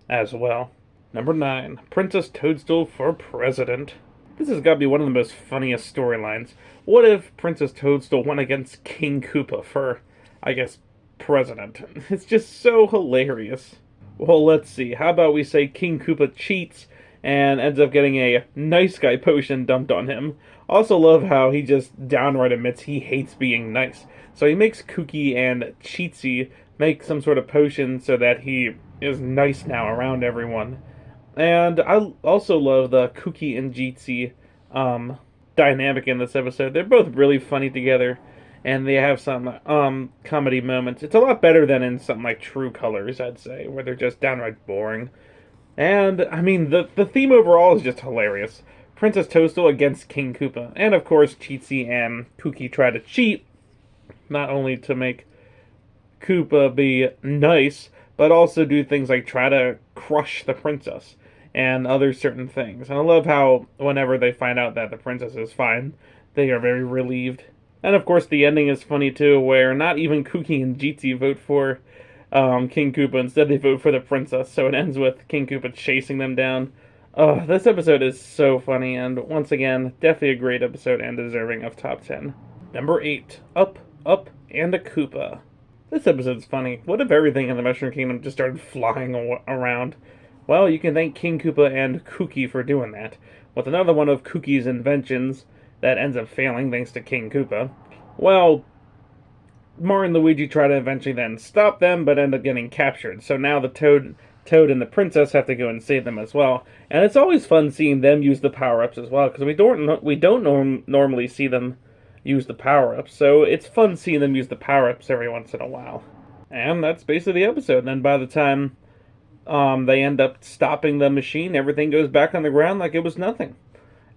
as well. Number 9, Princess Toadstool for President. This has got to be one of the most funniest storylines. What if Princess Toadstool went against King Koopa for, I guess, president? It's just so hilarious. Well, let's see. How about we say King Koopa cheats and ends up getting a nice guy potion dumped on him. Also love how he just downright admits he hates being nice. So he makes Kooky and Cheatsy make some sort of potion so that he is nice now around everyone. And I also love the Kooky and Cheatsy dynamic in this episode. They're both really funny together, and they have some comedy moments. It's a lot better than in something like True Colors, I'd say, where they're just downright boring. And, I mean, the theme overall is just hilarious. Princess Toadstool against King Koopa. And, of course, Cheatsy and Kooky try to cheat, not only to make Koopa be nice, but also do things like try to crush the princess and other certain things. And I love how whenever they find out that the princess is fine, they are very relieved. And, of course, the ending is funny, too, where not even Kooky and Cheatsy vote for King Koopa. Instead, they vote for the princess, so it ends with King Koopa chasing them down. Oh, this episode is so funny, and once again, definitely a great episode and deserving of top 10. Number 8, Up, Up, and a Koopa. This episode's funny. What if everything in the Mushroom Kingdom just started flying around? Well, you can thank King Koopa and Kooky for doing that. With another one of Kooky's inventions, that ends up failing thanks to King Koopa. Well, Mario and Luigi try to eventually then stop them, but end up getting captured. So now the Toad and the Princess have to go and save them as well. And it's always fun seeing them use the power-ups as well, because we don't normally see them use the power-ups. So it's fun seeing them use the power-ups every once in a while. And that's basically the episode. And then by the time they end up stopping the machine, everything goes back on the ground like it was nothing.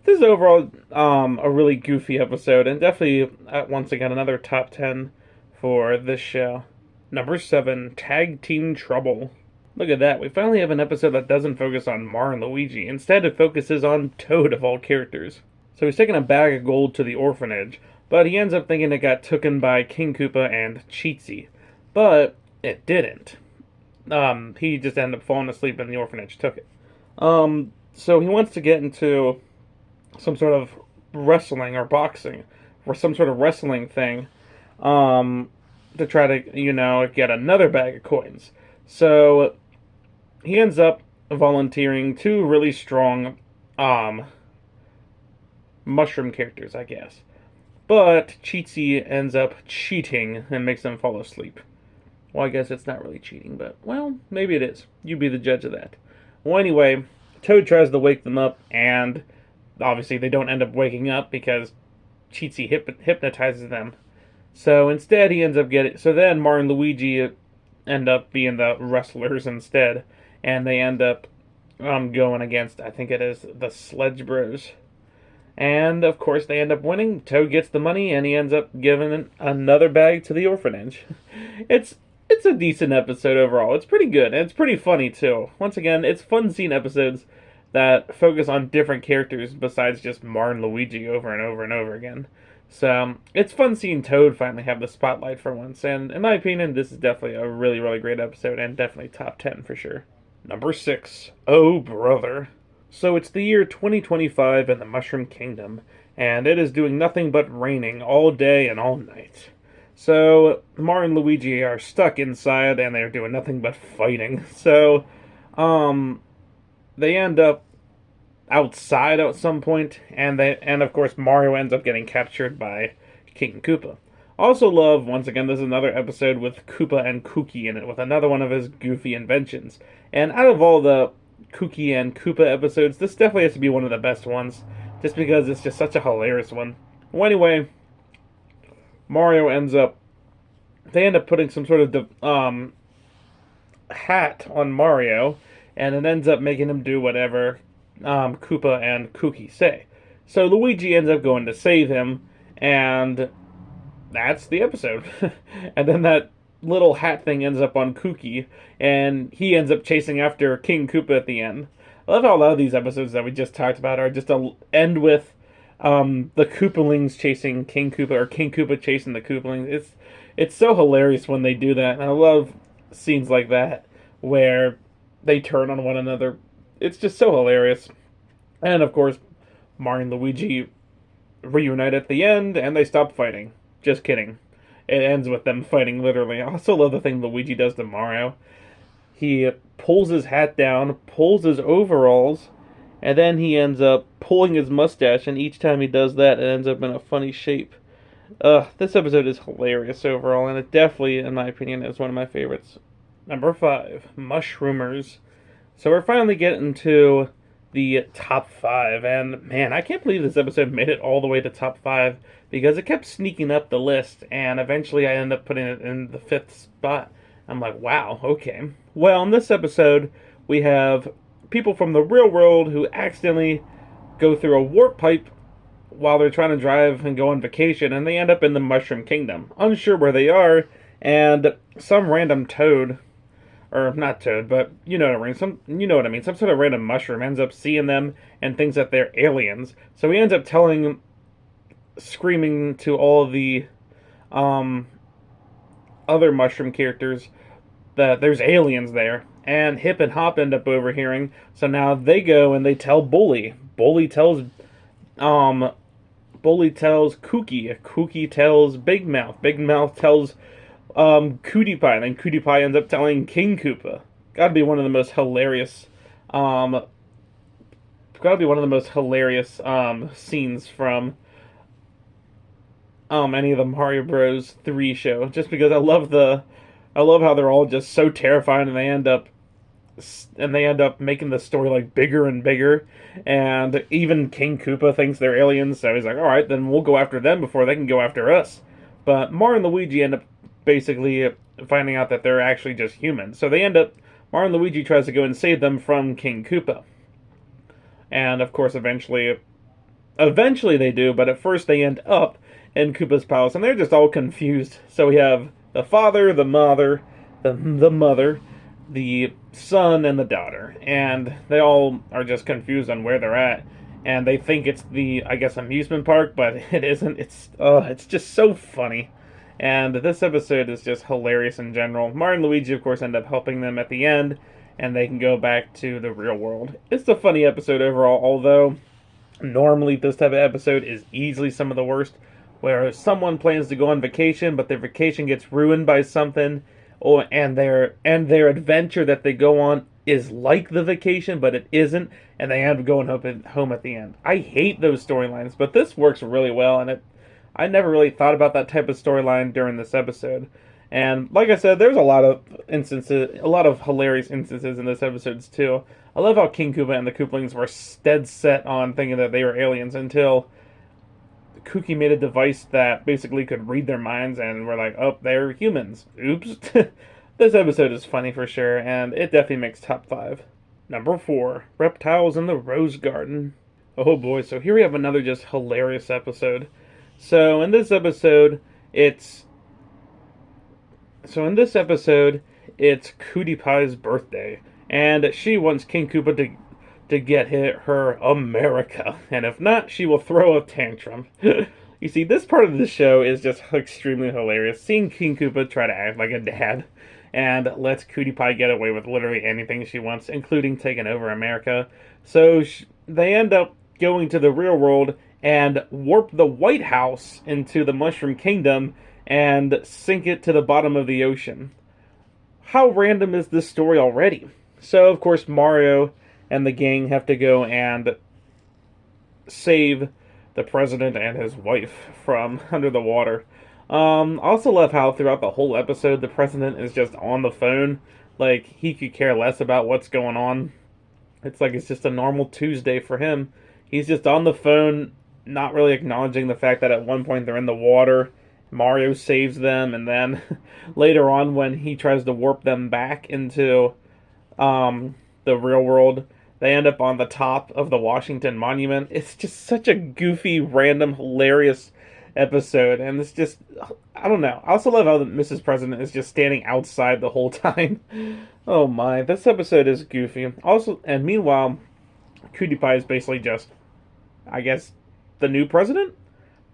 This is overall a really goofy episode, and definitely, once again, another top 10 for this show. Number 7, Tag Team Trouble. Look at that, we finally have an episode that doesn't focus on Mario and Luigi. Instead, it focuses on Toad of all characters. So he's taking a bag of gold to the orphanage, but he ends up thinking it got taken by King Koopa and Cheatsy. But it didn't. He just ended up falling asleep and the orphanage took it. So he wants to get into some sort of wrestling or boxing, or some sort of wrestling thing, to try to, get another bag of coins. So he ends up volunteering 2 really strong, mushroom characters, I guess. But Cheatsy ends up cheating and makes them fall asleep. Well, I guess it's not really cheating, but, well, maybe it is. You be the judge of that. Well, anyway, Toad tries to wake them up, and obviously they don't end up waking up because Cheatsy hypnotizes them. So instead he ends up so then Mario and Luigi end up being the wrestlers instead, and they end up going against, I think it is, the Sledge Bros. And of course they end up winning. Toad gets the money, and he ends up giving another bag to the orphanage. It's a decent episode overall. It's pretty good, and it's pretty funny too. Once again, it's fun seeing episodes that focus on different characters besides just Mario and Luigi over and over and over again. So, it's fun seeing Toad finally have the spotlight for once, and in my opinion, this is definitely a really, really great episode, and definitely top 10 for sure. Number 6, Oh Brother. So it's the year 2025 in the Mushroom Kingdom, and it is doing nothing but raining all day and all night. So, Mario and Luigi are stuck inside, and they're doing nothing but fighting. So, they end up outside at some point, and of course Mario ends up getting captured by King Koopa. Also love, once again, this is another episode with Koopa and Kooky in it, with another one of his goofy inventions. And out of all the Kooky and Koopa episodes, this definitely has to be one of the best ones, just because it's just such a hilarious one. Well, anyway, they end up putting some sort of hat on Mario, and it ends up making him do whatever Koopa and Kooky say. So Luigi ends up going to save him, and that's the episode. And then that little hat thing ends up on Kooky, and he ends up chasing after King Koopa at the end. I love how a lot of these episodes that we just talked about are just to end with the Koopalings chasing King Koopa, or King Koopa chasing the Koopalings. It's so hilarious when they do that, and I love scenes like that where they turn on one another. It's just so hilarious. And of course, Mario and Luigi reunite at the end, and they stop fighting. Just kidding. It ends with them fighting, literally. I also love the thing Luigi does to Mario. He pulls his hat down, pulls his overalls, and then he ends up pulling his mustache, and each time he does that, it ends up in a funny shape. This episode is hilarious overall, and it definitely, in my opinion, is one of my favorites. Number 5, Mushroomers. So we're finally getting to the top 5, and man, I can't believe this episode made it all the way to top 5, because it kept sneaking up the list, and eventually I ended up putting it in the 5th spot. I'm like, wow, okay. Well, in this episode, we have people from the real world who accidentally go through a warp pipe while they're trying to drive and go on vacation, and they end up in the Mushroom Kingdom, unsure where they are, and some random toad, or not toad, but you know what I mean, some sort of random mushroom ends up seeing them and thinks that they're aliens, so he ends up screaming to all the other mushroom characters that there's aliens there, and Hip and Hop end up overhearing, so now they go and they tell Bully. Bully tells Kooky. Kooky tells Big Mouth. Big Mouth tells Cutie Pie, and then Cutie Pie ends up telling King Koopa. Gotta be one of the most hilarious scenes from any of the Mario Bros. 3 show, just because I love how they're all just so terrifying, and they end up making the story like bigger and bigger. And even King Koopa thinks they're aliens, so he's like, all right, then we'll go after them before they can go after us. But Mario and Luigi end up basically finding out that they're actually just humans. So Mario and Luigi tries to go and save them from King Koopa. And of course, eventually they do, but at first they end up in Koopa's palace, and they're just all confused. So we have the father, the mother, the son, and the daughter, and they all are just confused on where they're at, and they think it's the, I guess, amusement park, but it isn't. It's just so funny, and this episode is just hilarious in general. Mario and Luigi, of course, end up helping them at the end, and they can go back to the real world. It's a funny episode overall, although normally this type of episode is easily some of the worst, where someone plans to go on vacation, but their vacation gets ruined by something, and their adventure that they go on is like the vacation, but it isn't, and they end up going home at the end. I hate those storylines, but this works really well, and I never really thought about that type of storyline during this episode. And like I said, there's a lot of hilarious instances in this episode too. I love how King Koopa and the Koopalings were dead set on thinking that they were aliens until Kooky made a device that basically could read their minds, and we're like, oh, they're humans. Oops. This episode is funny for sure, and it definitely makes top 5. Number 4, Reptiles in the Rose Garden. Oh boy, so here we have another just hilarious episode. So in this episode, it's Cutie Pie's birthday, and she wants King Koopa to get her America, and if not, she will throw a tantrum. You see, this part of the show is just extremely hilarious. Seeing King Koopa try to act like a dad, and lets Cutie Pie get away with literally anything she wants, including taking over America. So they end up going to the real world and warp the White House into the Mushroom Kingdom and sink it to the bottom of the ocean. How random is this story already? So, of course, Mario and the gang have to go and save the president and his wife from under the water. I also love how throughout the whole episode, the president is just on the phone. Like, he could care less about what's going on. It's like it's just a normal Tuesday for him. He's just on the phone, not really acknowledging the fact that at one point they're in the water. Mario saves them, and then later on when he tries to warp them back into the real world, they end up on the top of the Washington Monument. It's just such a goofy, random, hilarious episode, and it's just, I don't know. I also love how Mrs. President is just standing outside the whole time. Oh my, this episode is goofy. Also, and meanwhile, Cutie Pie is basically just, I guess, the new president?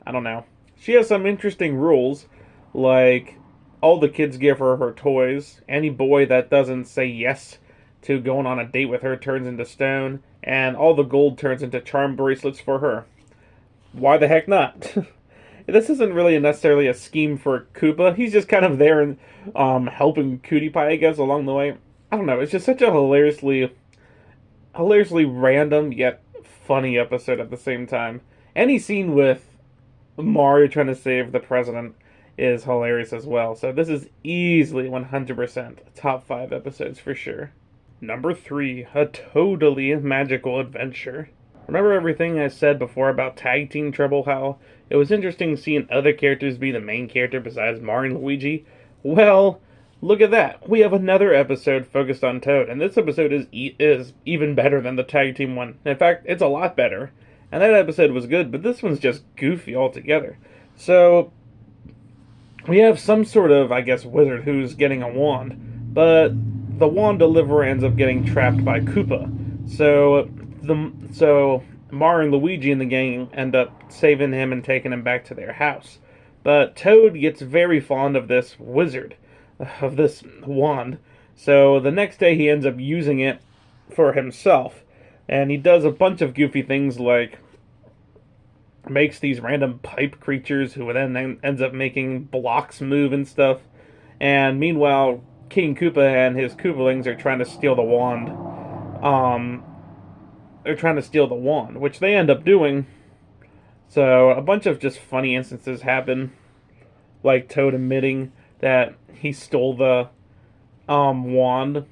I don't know. She has some interesting rules, like all the kids give her toys. Any boy that doesn't say yes to going on a date with her turns into stone, and all the gold turns into charm bracelets for her. Why the heck not? This isn't really necessarily a scheme for Koopa. He's just kind of there and helping Cutie Pie, I guess, along the way. I don't know. It's just such a hilariously random yet funny episode at the same time. Any scene with Mario trying to save the president is hilarious as well. So this is easily 100% top 5 episodes for sure. Number 3, a totally magical adventure. Remember everything I said before about Tag Team Trouble, how it was interesting seeing other characters be the main character besides Mario and Luigi? Well, look at that. We have another episode focused on Toad, and this episode is even better than the Tag Team one. In fact, it's a lot better. And that episode was good, but this one's just goofy altogether. So, we have some sort of, I guess, wizard who's getting a wand, but the wand deliverer ends up getting trapped by Koopa. So Mario and Luigi and the gang end up saving him and taking him back to their house. But Toad gets very fond of this wizard, of this wand. So the next day he ends up using it for himself. And he does a bunch of goofy things like makes these random pipe creatures who then ends up making blocks move and stuff. And meanwhile, King Koopa and his Koopalings are trying to steal the wand. They're trying to steal the wand, which they end up doing. So a bunch of just funny instances happen, like Toad admitting that he stole the wand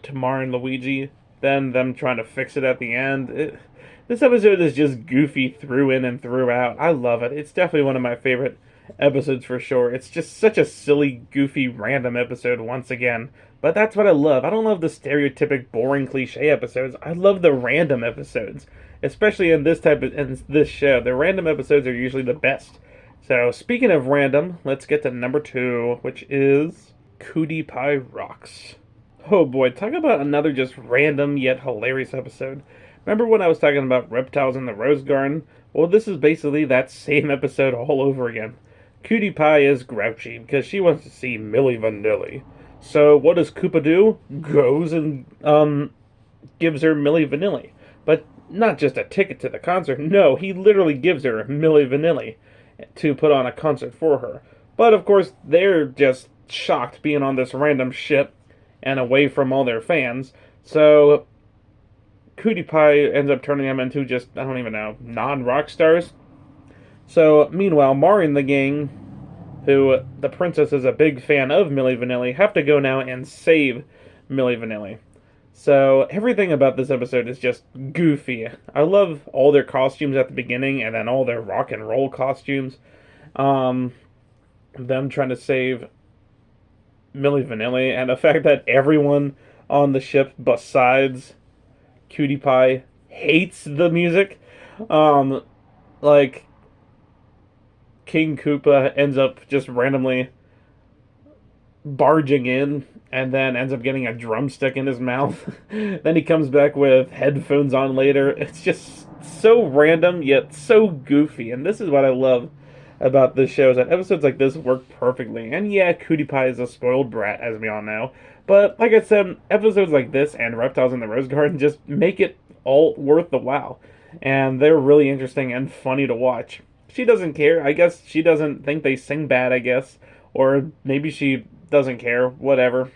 to Mario and Luigi, then them trying to fix it at the end. This episode is just goofy through in and throughout. I love it. It's definitely one of my favorite episodes for sure. It's just such a silly, goofy, random episode once again. But that's what I love. I don't love the stereotypic, boring, cliche episodes. I love the random episodes, especially in this show. The random episodes are usually the best. So speaking of random, let's get to number 2, which is Cutie Pie Rocks. Oh boy, talk about another just random yet hilarious episode. Remember when I was talking about reptiles in the Rose Garden? Well, this is basically that same episode all over again. Cutie Pie is grouchy because she wants to see Milli Vanilli. So what does Koopa do? Goes and gives her Milli Vanilli. But not just a ticket to the concert. No, he literally gives her Milli Vanilli to put on a concert for her. But of course, they're just shocked being on this random ship and away from all their fans. So Cutie Pie ends up turning them into just, I don't even know, non-rock stars. So meanwhile, Mario and the gang, who the princess is a big fan of Milli Vanilli, have to go now and save Milli Vanilli. So everything about this episode is just goofy. I love all their costumes at the beginning and then all their rock and roll costumes. Them trying to save Milli Vanilli, and the fact that everyone on the ship besides Cutie Pie hates the music. Like King Koopa ends up just randomly barging in and then ends up getting a drumstick in his mouth. Then he comes back with headphones on later. It's just so random yet so goofy, and this is what I love about this show, is that episodes like this work perfectly. And yeah, Cutie Pie is a spoiled brat, as we all know. But like I said, episodes like this and Reptiles in the Rose Garden just make it all worth the while. And they're really interesting and funny to watch. She doesn't care. I guess she doesn't think they sing bad, I guess. Or maybe she doesn't care. Whatever.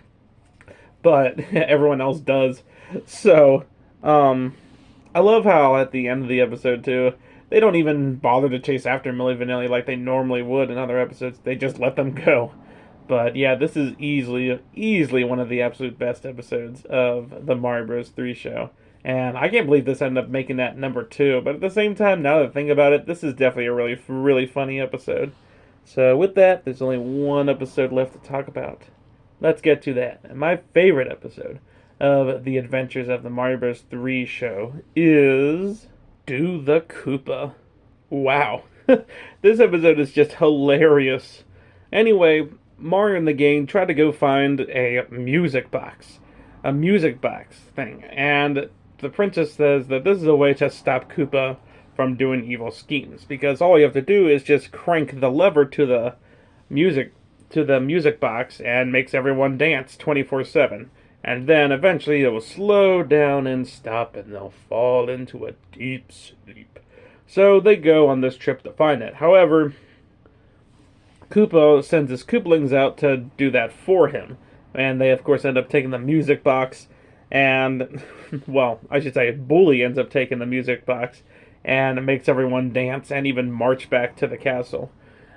But everyone else does. So, I love how at the end of the episode, too, they don't even bother to chase after Milli Vanilli like they normally would in other episodes. They just let them go. But yeah, this is easily one of the absolute best episodes of the Mario Bros. 3 show. And I can't believe this ended up making that number 2. But at the same time, now that I think about it, this is definitely a really funny episode. So with that, there's only one episode left to talk about. Let's get to that. And my favorite episode of the Adventures of the Mario Bros. 3 show is Do the Koopa. Wow. This episode is just hilarious. Anyway, Mario and the gang try to go find a music box. A music box thing. And the princess says that this is a way to stop Koopa from doing evil schemes. Because all you have to do is just crank the lever to the music box and makes everyone dance 24/7. And then eventually it will slow down and stop and they'll fall into a deep sleep. So they go on this trip to find it. However, Koopa sends his Koopalings out to do that for him. And they, of course, end up taking the music box. And, well, I should say, Bully ends up taking the music box and makes everyone dance and even march back to the castle.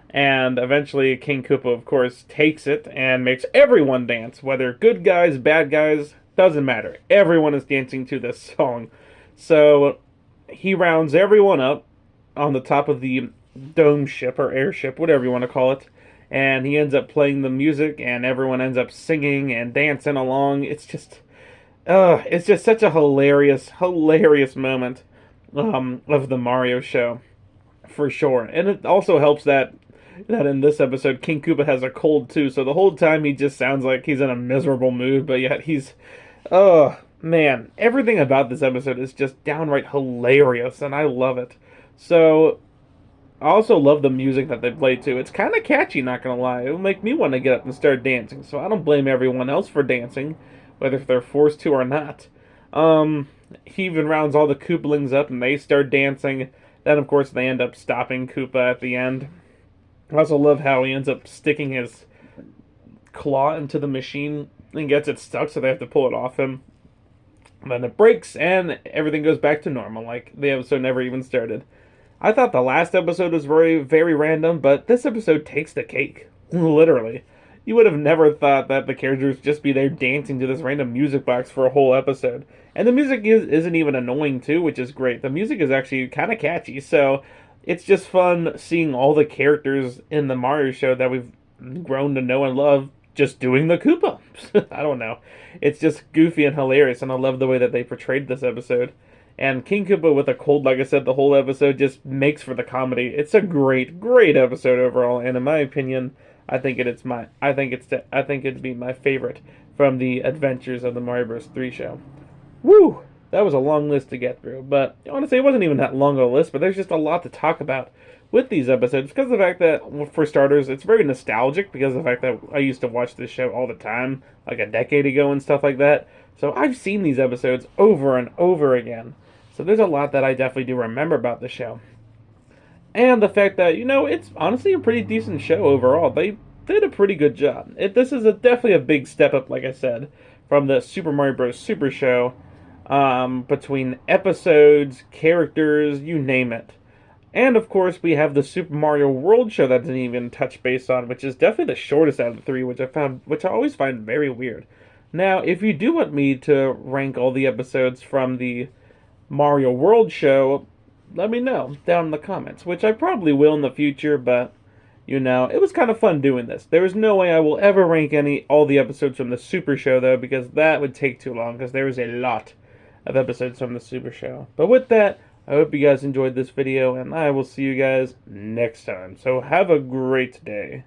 And eventually, King Koopa, of course, takes it and makes everyone dance. Whether good guys, bad guys, doesn't matter. Everyone is dancing to this song. So, he rounds everyone up on the top of the dome ship or airship, whatever you want to call it. And he ends up playing the music, and everyone ends up singing and dancing along. It's just such a hilarious moment of the Mario show, for sure. And it also helps that in this episode, King Koopa has a cold too, so the whole time he just sounds like he's in a miserable mood, but yet he's, oh man, everything about this episode is just downright hilarious, and I love it. So, I also love the music that they play too. It's kind of catchy, not gonna lie. It'll make me want to get up and start dancing, so I don't blame everyone else for dancing, whether if they're forced to or not. He even rounds all the Koopalings up and they start dancing. Then, of course, they end up stopping Koopa at the end. I also love how he ends up sticking his claw into the machine and gets it stuck, so they have to pull it off him. And then it breaks, and everything goes back to normal, like the episode never even started. I thought the last episode was very, very random, but this episode takes the cake. Literally. You would have never thought that the characters just be there dancing to this random music box for a whole episode. And the music isn't even annoying, too, which is great. The music is actually kind of catchy, so it's just fun seeing all the characters in the Mario show that we've grown to know and love just doing the Koopa. I don't know. It's just goofy and hilarious, and I love the way that they portrayed this episode. And King Koopa with a cold, like I said, the whole episode just makes for the comedy. It's a great, great episode overall, and in my opinion, I think it'd be my favorite from the Adventures of the Mario Bros. 3 show. Woo! That was a long list to get through, but honestly, it wasn't even that long of a list, but there's just a lot to talk about with these episodes because of the fact that, well, for starters, it's very nostalgic because of the fact that I used to watch this show all the time, like a decade ago and stuff like that. So I've seen these episodes over and over again. So there's a lot that I definitely do remember about the show. And the fact that, it's honestly a pretty decent show overall. They did a pretty good job. This is definitely a big step up, like I said, from the Super Mario Bros. Super show, between episodes, characters, you name it. And, of course, we have the Super Mario World show that didn't even touch base on, which is definitely the shortest out of the three, which I always find very weird. Now, if you do want me to rank all the episodes from the Mario World show, let me know down in the comments, which I probably will in the future, but, it was kind of fun doing this. There is no way I will ever rank all the episodes from the Super show, though, because that would take too long, because there is a lot of episodes from the Super show. But with that, I hope you guys enjoyed this video, and I will see you guys next time. So have a great day.